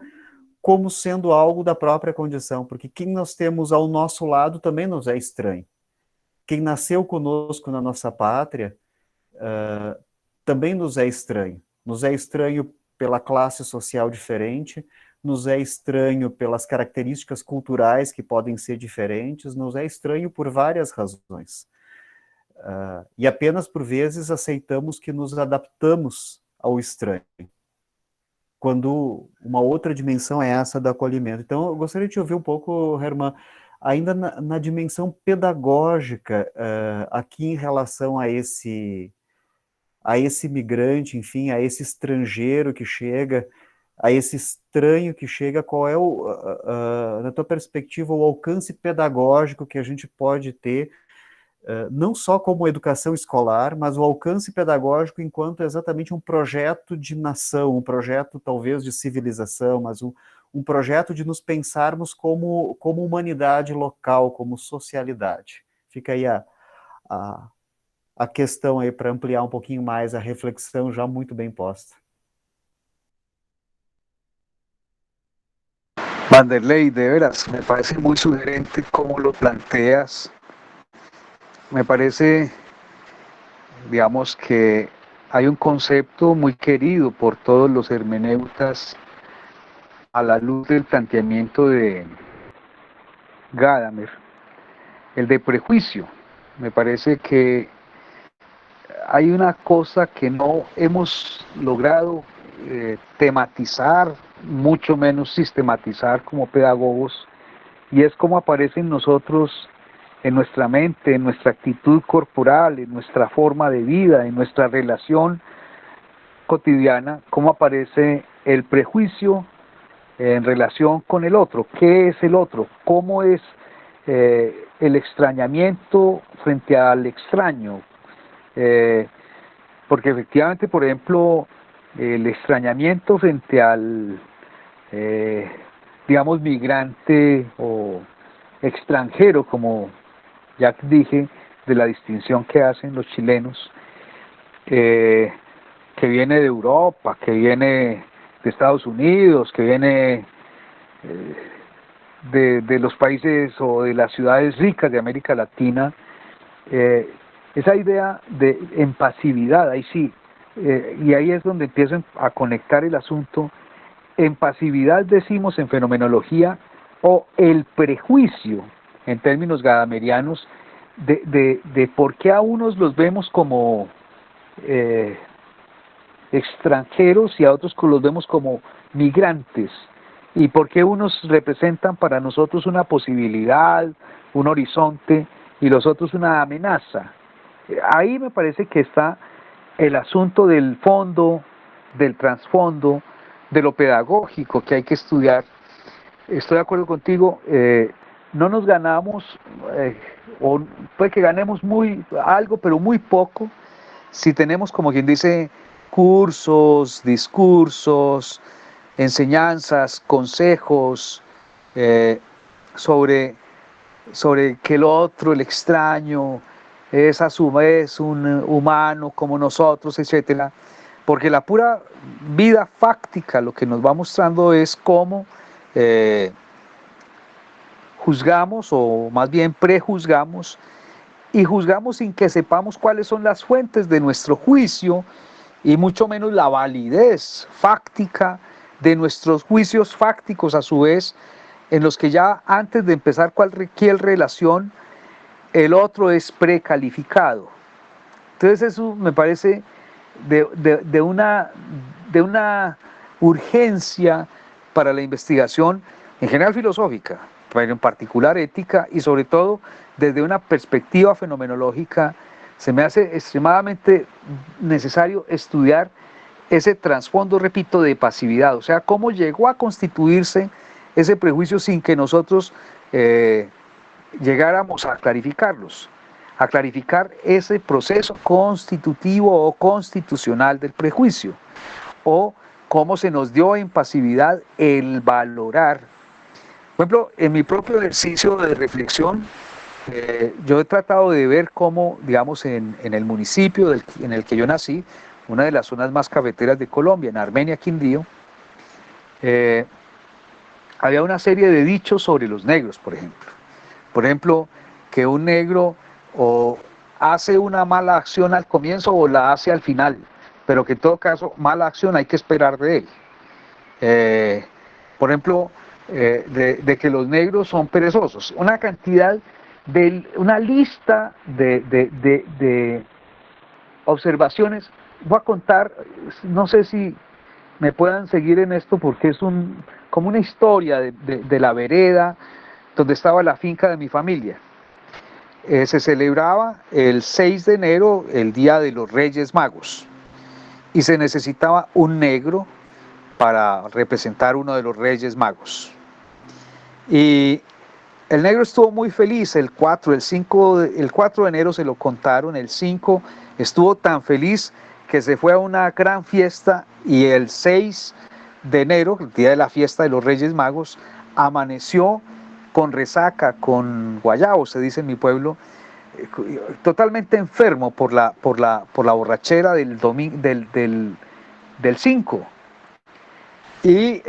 como sendo algo da própria condição, porque quem nós temos ao nosso lado também nos é estranho. Quem nasceu conosco na nossa pátria também nos é estranho. Nos é estranho pela classe social diferente, nos é estranho pelas características culturais que podem ser diferentes, nos é estranho por várias razões. E apenas por vezes aceitamos que nos adaptamos ao estranho, quando uma outra dimensão é essa do acolhimento. Então, eu gostaria de ouvir um pouco, Herman, ainda na dimensão pedagógica, aqui em relação a esse migrante, enfim, a esse estrangeiro que chega, a esse estranho que chega, qual é, na tua perspectiva, o alcance pedagógico que a gente pode ter, não só como educação escolar, mas o alcance pedagógico enquanto exatamente um projeto de nação, um projeto talvez de civilização, mas um projeto de nos pensarmos como humanidade local, como socialidade. Fica aí a questão aí para ampliar um pouquinho mais a reflexão já muito bem posta. Vanderlei, de veras, me parece muy sugerente cómo lo planteas. Me parece, digamos, que hay un concepto muy querido por todos los hermeneutas a la luz del planteamiento de Gadamer, el de prejuicio. Me parece que hay una cosa que no hemos logrado tematizar, mucho menos sistematizar como pedagogos, y es cómo aparece en nosotros, en nuestra mente, en nuestra actitud corporal, en nuestra forma de vida, en nuestra relación cotidiana, cómo aparece el prejuicio en relación con el otro. ¿Qué es el otro? ¿Cómo es el extrañamiento frente al extraño? Porque efectivamente, por ejemplo, el extrañamiento frente al, digamos, migrante o extranjero, como ya dije, de la distinción que hacen los chilenos, que viene de Europa, que viene de Estados Unidos, que viene de los países o de las ciudades ricas de América Latina, esa idea de en pasividad, ahí sí, y ahí es donde empiezo a conectar el asunto. En pasividad decimos en fenomenología, o el prejuicio, en términos gadamerianos, de por qué a unos los vemos como extranjeros y a otros los vemos como migrantes, y por qué unos representan para nosotros una posibilidad, un horizonte, y los otros una amenaza. Ahí me parece que está el asunto del fondo, del trasfondo, de lo pedagógico que hay que estudiar. Estoy de acuerdo contigo, no nos ganamos, o puede que ganemos algo, pero muy poco, si tenemos, como quien dice, cursos, discursos, enseñanzas, consejos sobre que el otro, el extraño, es a su vez un humano como nosotros, etcétera, porque la pura vida fáctica lo que nos va mostrando es cómo juzgamos, o más bien prejuzgamos, y juzgamos sin que sepamos cuáles son las fuentes de nuestro juicio, y mucho menos la validez fáctica de nuestros juicios fácticos, a su vez, en los que ya antes de empezar cualquier relación, el otro es precalificado. Entonces eso me parece de una urgencia para la investigación, en general filosófica, pero en particular ética, y sobre todo desde una perspectiva fenomenológica. Se me hace extremadamente necesario estudiar ese trasfondo, repito, de pasividad, o sea, cómo llegó a constituirse ese prejuicio sin que nosotros llegáramos a clarificarlos, a clarificar ese proceso constitutivo o constitucional del prejuicio, o cómo se nos dio en pasividad el valorar. Por ejemplo, en mi propio ejercicio de reflexión, yo he tratado de ver cómo, digamos, en el municipio en el que yo nací, una de las zonas más cafeteras de Colombia, en Armenia, Quindío, había una serie de dichos sobre los negros, por ejemplo. Por ejemplo, que un negro o hace una mala acción al comienzo o la hace al final, pero que en todo caso, mala acción hay que esperar de él. por ejemplo, de que los negros son perezosos, una lista de observaciones. Voy a contar, no sé si me puedan seguir en esto porque es como una historia de la vereda donde estaba la finca de mi familia. Se celebraba el 6 de enero, el Día de los Reyes Magos, y se necesitaba un negro para representar uno de los Reyes Magos. Y el negro estuvo muy feliz el 4 de enero se lo contaron, el 5 estuvo tan feliz que se fue a una gran fiesta y el 6 de enero, el día de la fiesta de los Reyes Magos, amaneció con resaca, con guayabo, se dice en mi pueblo, totalmente enfermo por la borrachera del 5. Y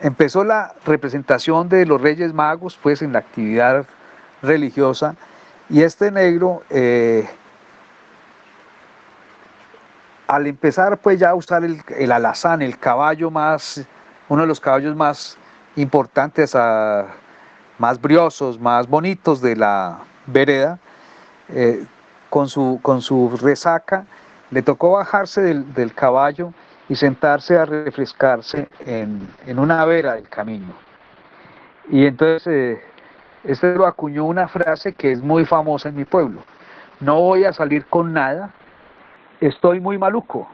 empezó la representación de los Reyes Magos, pues en la actividad religiosa, y este negro, al empezar pues ya a usar el alazán, uno de los caballos más importantes, más briosos, más bonitos de la vereda, con su resaca, le tocó bajarse del caballo y sentarse a refrescarse en una vera del camino. Y entonces este lo acuñó una frase que es muy famosa en mi pueblo: no voy a salir con nada, estoy muy maluco.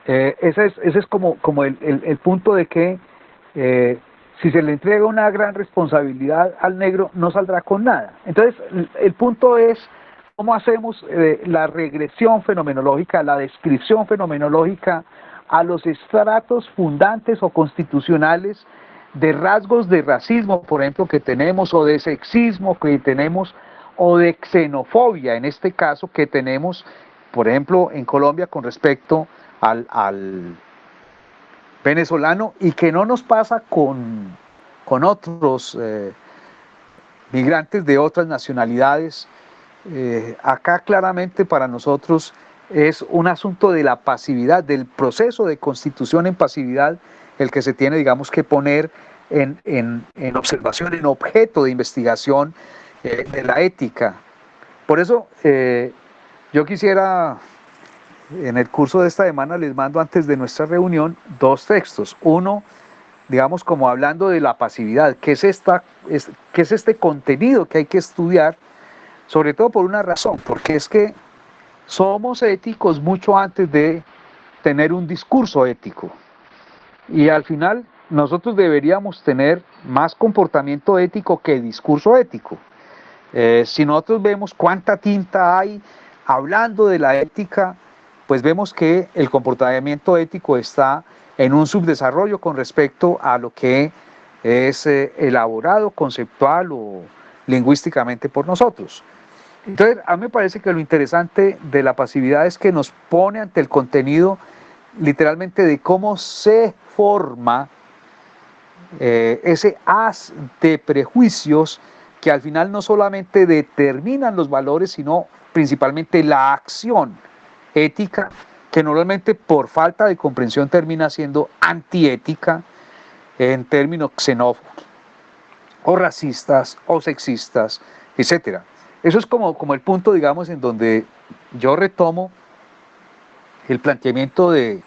Ese es como el punto de que si se le entrega una gran responsabilidad al negro, no saldrá con nada. Entonces, el punto es cómo hacemos la regresión fenomenológica, la descripción fenomenológica a los estratos fundantes o constitucionales de rasgos de racismo, por ejemplo, que tenemos, o de sexismo que tenemos, o de xenofobia, en este caso, que tenemos, por ejemplo, en Colombia con respecto al venezolano, y que no nos pasa con otros migrantes de otras nacionalidades. Acá claramente para nosotros es un asunto de la pasividad, del proceso de constitución en pasividad, el que se tiene, digamos, que poner en observación, en objeto de investigación de la ética. Por eso yo quisiera, en el curso de esta semana les mando antes de nuestra reunión 2 textos. Uno, digamos, como hablando de la pasividad, qué es este contenido que hay que estudiar, sobre todo por una razón, porque es que somos éticos mucho antes de tener un discurso ético. Y al final nosotros deberíamos tener más comportamiento ético que discurso ético. Si nosotros vemos cuánta tinta hay hablando de la ética, pues vemos que el comportamiento ético está en un subdesarrollo con respecto a lo que es elaborado conceptual o lingüísticamente por nosotros. Entonces, a mí me parece que lo interesante de la pasividad es que nos pone ante el contenido literalmente de cómo se forma ese haz de prejuicios que al final no solamente determinan los valores, sino principalmente la acción ética, que normalmente por falta de comprensión termina siendo antiética en términos xenófobos, o racistas, o sexistas, etc. Eso es como el punto, digamos, en donde yo retomo el planteamiento de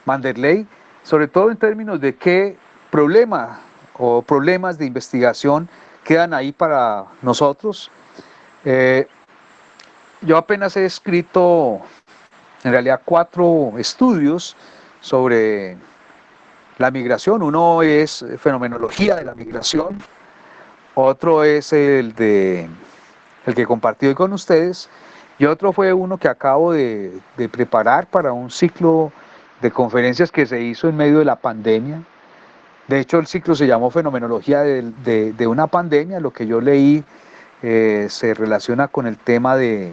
Vanderlei, sobre todo en términos de qué problema o problemas de investigación quedan ahí para nosotros. Yo apenas he escrito, en realidad, 4 estudios sobre la migración. Uno es fenomenología de la migración, otro es el que compartí hoy con ustedes, y otro fue uno que acabo de preparar para un ciclo de conferencias que se hizo en medio de la pandemia. De hecho, el ciclo se llamó Fenomenología de una pandemia. Lo que yo leí se relaciona con el tema de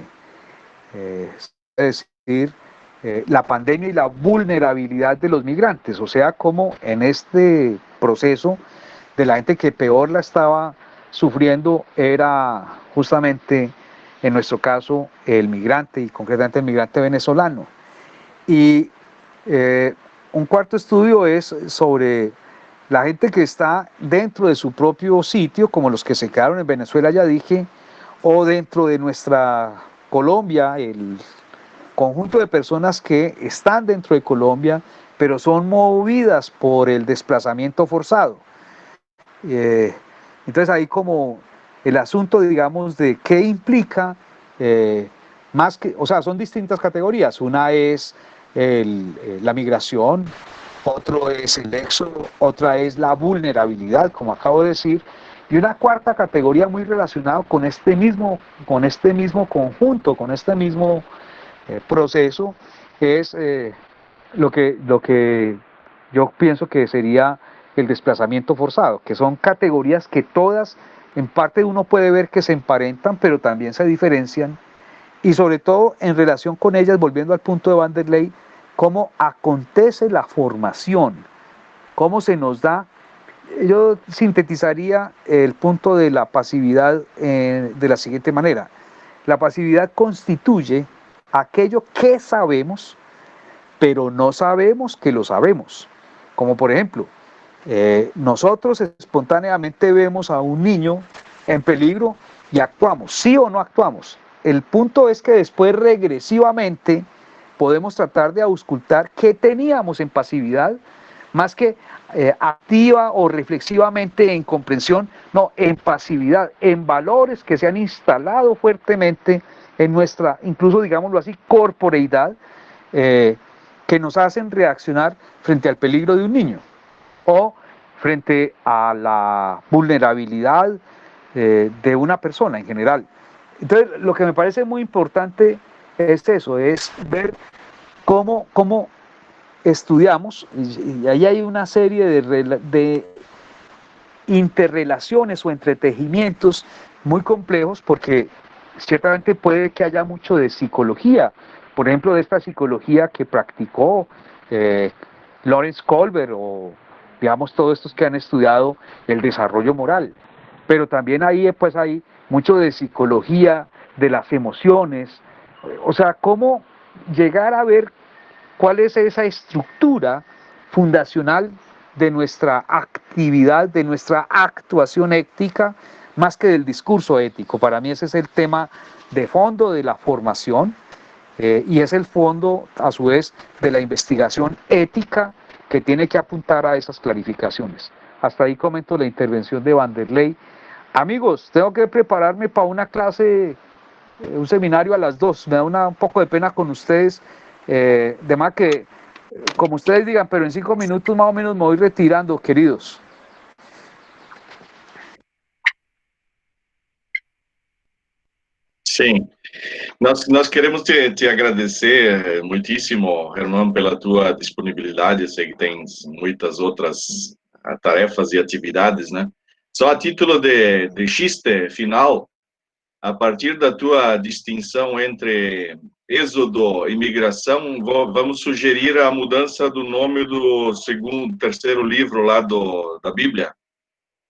la pandemia y la vulnerabilidad de los migrantes, o sea, como en este proceso de la gente que peor la estaba sufriendo era justamente, en nuestro caso, el migrante, y concretamente el migrante venezolano. Y un cuarto estudio es sobre la gente que está dentro de su propio sitio, como los que se quedaron en Venezuela, ya dije, o dentro de nuestra Colombia, el conjunto de personas que están dentro de Colombia, pero son movidas por el desplazamiento forzado. Entonces ahí como el asunto, digamos, de qué implica, más que, o sea, son distintas categorías. Una es la migración, otro es el éxodo, otra es la vulnerabilidad, como acabo de decir, y una cuarta categoría muy relacionada con este mismo conjunto, con este mismo proceso, es lo que yo pienso que sería el desplazamiento forzado, que son categorías que todas, en parte uno puede ver que se emparentan, pero también se diferencian, y sobre todo en relación con ellas, volviendo al punto de Vanderlei, cómo acontece la formación, cómo se nos da. Yo sintetizaría el punto de la pasividad de la siguiente manera. La pasividad constituye aquello que sabemos, pero no sabemos que lo sabemos. Como por ejemplo, nosotros espontáneamente vemos a un niño en peligro y actuamos, ¿sí o no actuamos? El punto es que después regresivamente podemos tratar de auscultar qué teníamos en pasividad, más que activa o reflexivamente en comprensión, no, en pasividad, en valores que se han instalado fuertemente en nuestra, incluso digámoslo así, corporeidad, que nos hacen reaccionar frente al peligro de un niño o frente a la vulnerabilidad de una persona en general. Entonces, lo que me parece muy importante es eso, es ver cómo estudiamos, y ahí hay una serie de interrelaciones o entretejimientos muy complejos, porque ciertamente puede que haya mucho de psicología, por ejemplo, de esta psicología que practicó Lawrence Kohlberg o digamos todos estos que han estudiado el desarrollo moral, pero también ahí pues hay mucho de psicología de las emociones, o sea, cómo llegar a ver cuál es esa estructura fundacional de nuestra actividad, de nuestra actuación ética, más que del discurso ético. Para mí ese es el tema de fondo de la formación y es el fondo, a su vez, de la investigación ética que tiene que apuntar a esas clarificaciones. Hasta ahí comento la intervención de Vanderlei. Amigos, tengo que prepararme para una clase, un seminario a las 2. Me da un poco de pena con ustedes. De más que, como ustedes digan, pero en 5 minutos más o menos me voy retirando, queridos. Sim, nós queremos te agradecer muitíssimo, Herman, pela tua disponibilidade. Eu sei que tens muitas outras tarefas e atividades, né? Só a título de xiste final, a partir da tua distinção entre êxodo e migração, vamos sugerir a mudança do nome do terceiro livro lá da Bíblia,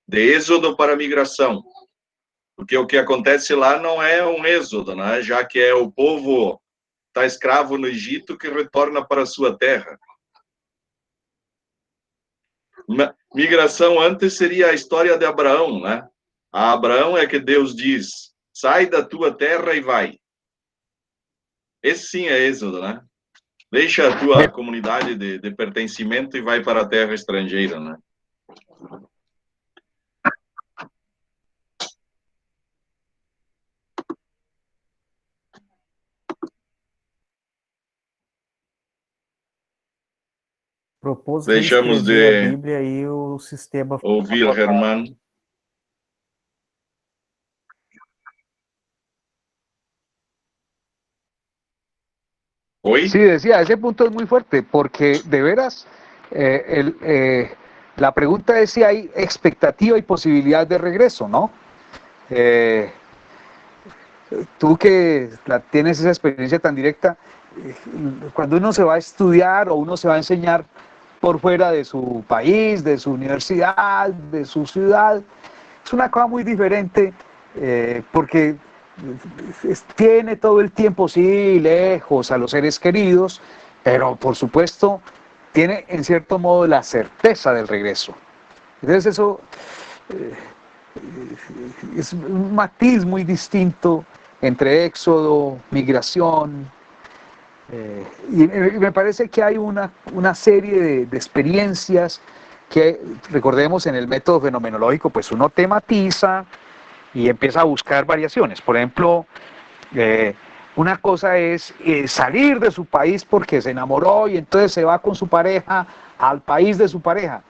de êxodo para migração. Porque o que acontece lá não é um êxodo, né? Já que é o povo está escravo no Egito que retorna para a sua terra. Migração antes seria a história de Abraão, né? A Abraão é que Deus diz: sai da tua terra e vai. Esse sim é êxodo, né? Deixa a tua comunidade de pertencimento e vai para a terra estrangeira, né? Propôs Deixamos reescrever a Bíblia e o sistema... ouvir Herman. ¿Hoy? Sí, decía, ese punto es muy fuerte, porque de veras, la pregunta es si hay expectativa y posibilidad de regreso, ¿no? Tú que tienes esa experiencia tan directa, cuando uno se va a estudiar o uno se va a enseñar por fuera de su país, de su universidad, de su ciudad, es una cosa muy diferente, porque tiene todo el tiempo, sí, lejos a los seres queridos, pero por supuesto tiene en cierto modo la certeza del regreso. Entonces eso es un matiz muy distinto entre éxodo, migración, y me parece que hay una serie de experiencias que, recordemos, en el método fenomenológico, pues uno tematiza y empieza a buscar variaciones. Por ejemplo, una cosa es salir de su país porque se enamoró y entonces se va con su pareja al país de su pareja.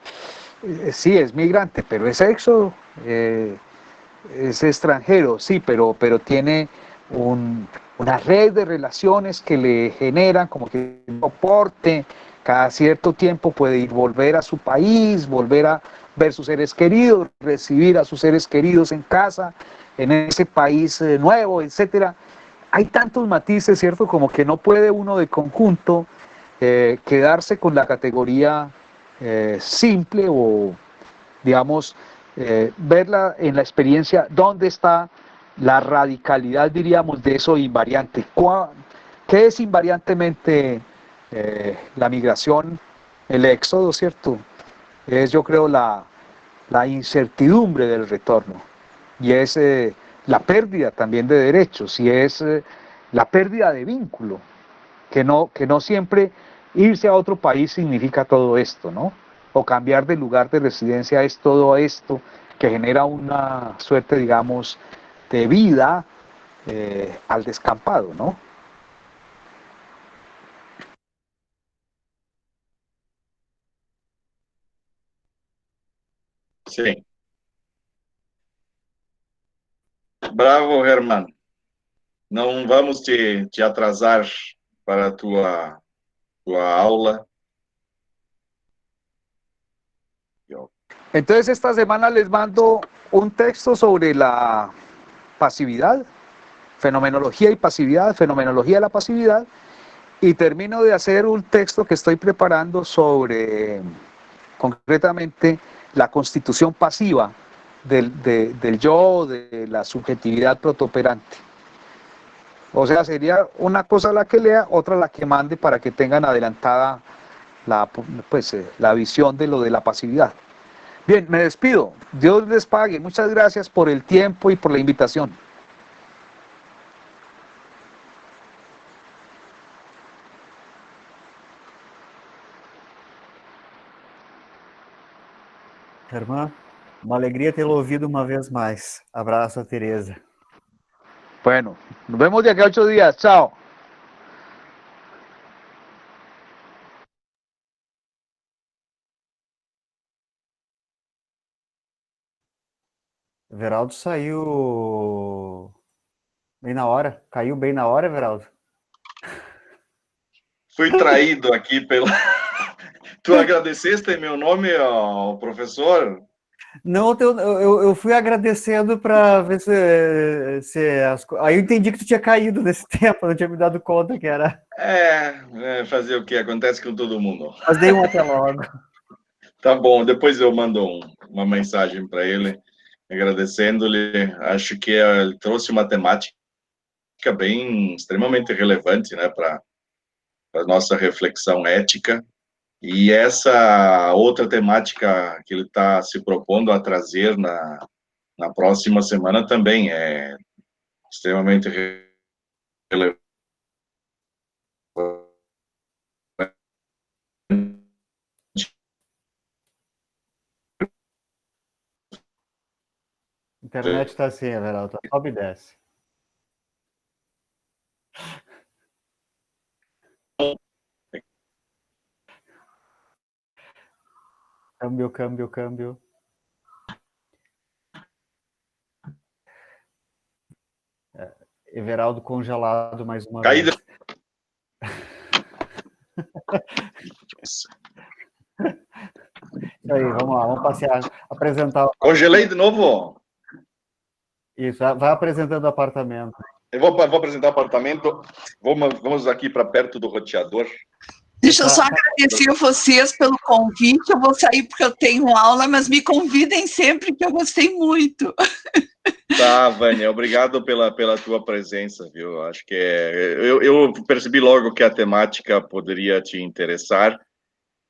Sí, es migrante, pero es éxodo, es extranjero, sí, pero tiene una red de relaciones que le generan como que un soporte. Cada cierto tiempo puede ir volver a su país, volver a ver sus seres queridos, recibir a sus seres queridos en casa, en ese país nuevo, etcétera. Hay tantos matices, ¿cierto? Como que no puede uno de conjunto quedarse con la categoría simple o, digamos, verla en la experiencia, dónde está la radicalidad, diríamos, de eso invariante. ¿Qué es invariantemente la migración, el éxodo, ¿cierto? Es, yo creo, la incertidumbre del retorno, y es la pérdida también de derechos, y es la pérdida de vínculo, que no siempre irse a otro país significa todo esto, ¿no? O cambiar de lugar de residencia es todo esto, que genera una suerte, digamos, de vida al descampado, ¿no? Sim. Bravo, Herman. Não vamos te atrasar para a tua aula. Entonces esta semana les mando un texto sobre la pasividad, fenomenología y pasividad, fenomenología de la pasividad, y termino de hacer un texto que estoy preparando sobre, concretamente, la constitución pasiva del yo, de la subjetividad protoperante. O sea, sería una cosa la que lea, otra la que mande para que tengan adelantada la visión de lo de la pasividad. Bien, me despido. Dios les pague. Muchas gracias por el tiempo y por la invitación. Irmã, uma alegria tê-lo ouvido uma vez mais. Abraço a Tereza. Bueno, nos vemos de aquí a 8 días. Chao. Everaldo saiu bem na hora. Caiu bem na hora, Everaldo? Fui traído aqui pelo. Tu agradeceste meu nome ao professor? Não, eu fui agradecendo para ver Aí eu entendi que tu tinha caído nesse tempo, não tinha me dado conta que era. Fazer o que acontece com todo mundo. Mas dei um até logo. Tá bom, depois eu mando uma mensagem para ele, agradecendo-lhe. Acho que ele trouxe uma temática bem extremamente relevante, né, para a nossa reflexão ética. E essa outra temática que ele está se propondo a trazer na próxima semana também é extremamente relevante. A internet está assim, Everaldo, sobe e desce. Câmbio. Everaldo congelado mais uma Caída. vez. Isso aí, vamos lá, vamos passear, apresentar. Congelei de novo. Isso, vai apresentando o apartamento. Eu vou apresentar o apartamento. Vamos aqui para perto do roteador. Deixa eu só agradecer a vocês pelo convite. Eu vou sair porque eu tenho aula, mas me convidem sempre, que eu gostei muito. Tá, Vânia, obrigado pela tua presença, viu? Acho que eu percebi logo que a temática poderia te interessar.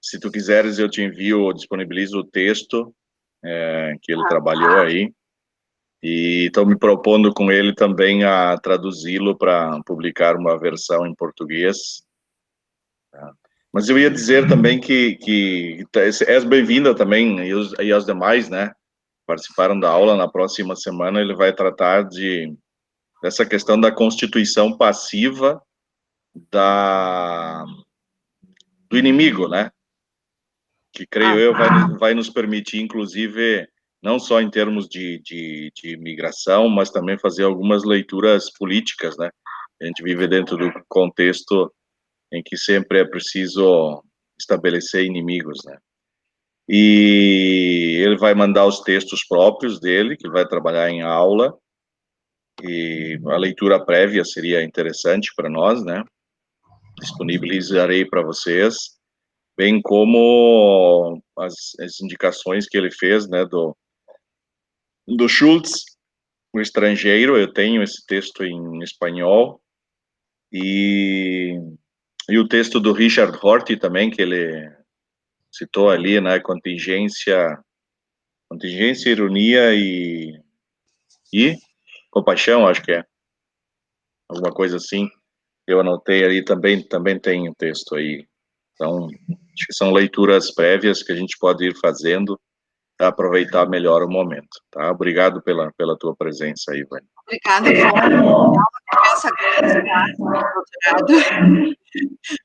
Se tu quiseres, eu te envio, disponibilizo o texto que ele trabalhou aí. E estou me propondo com ele também a traduzi-lo para publicar uma versão em português. Tá? Mas eu ia dizer também que és bem-vinda também, e os demais, né? Participaram da aula. Na próxima semana ele vai tratar dessa questão da constituição passiva do inimigo, né? Que, creio eu, vai nos permitir, inclusive, não só em termos de migração, mas também fazer algumas leituras políticas, né? A gente vive dentro do contexto em que sempre é preciso estabelecer inimigos, né? E ele vai mandar os textos próprios dele, que vai trabalhar em aula, e a leitura prévia seria interessante para nós, né? Disponibilizarei para vocês, bem como as indicações que ele fez, né, do Schultz, o estrangeiro. Eu tenho esse texto em espanhol, e o texto do Richard Rorty também, que ele citou ali, né, contingência, ironia e compaixão, acho que é, alguma coisa assim. Eu anotei ali, também tem um texto aí. Então, acho que são leituras prévias que a gente pode ir fazendo para aproveitar melhor o momento, tá? Obrigado pela tua presença aí, Vânia. Obrigada, Ivone. Essa doutorado.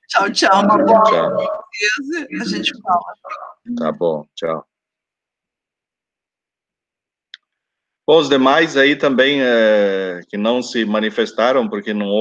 Tchau, tchau. Uma boa certeza. A gente fala. Tá bom, tchau. Bom, os demais aí também que não se manifestaram, porque não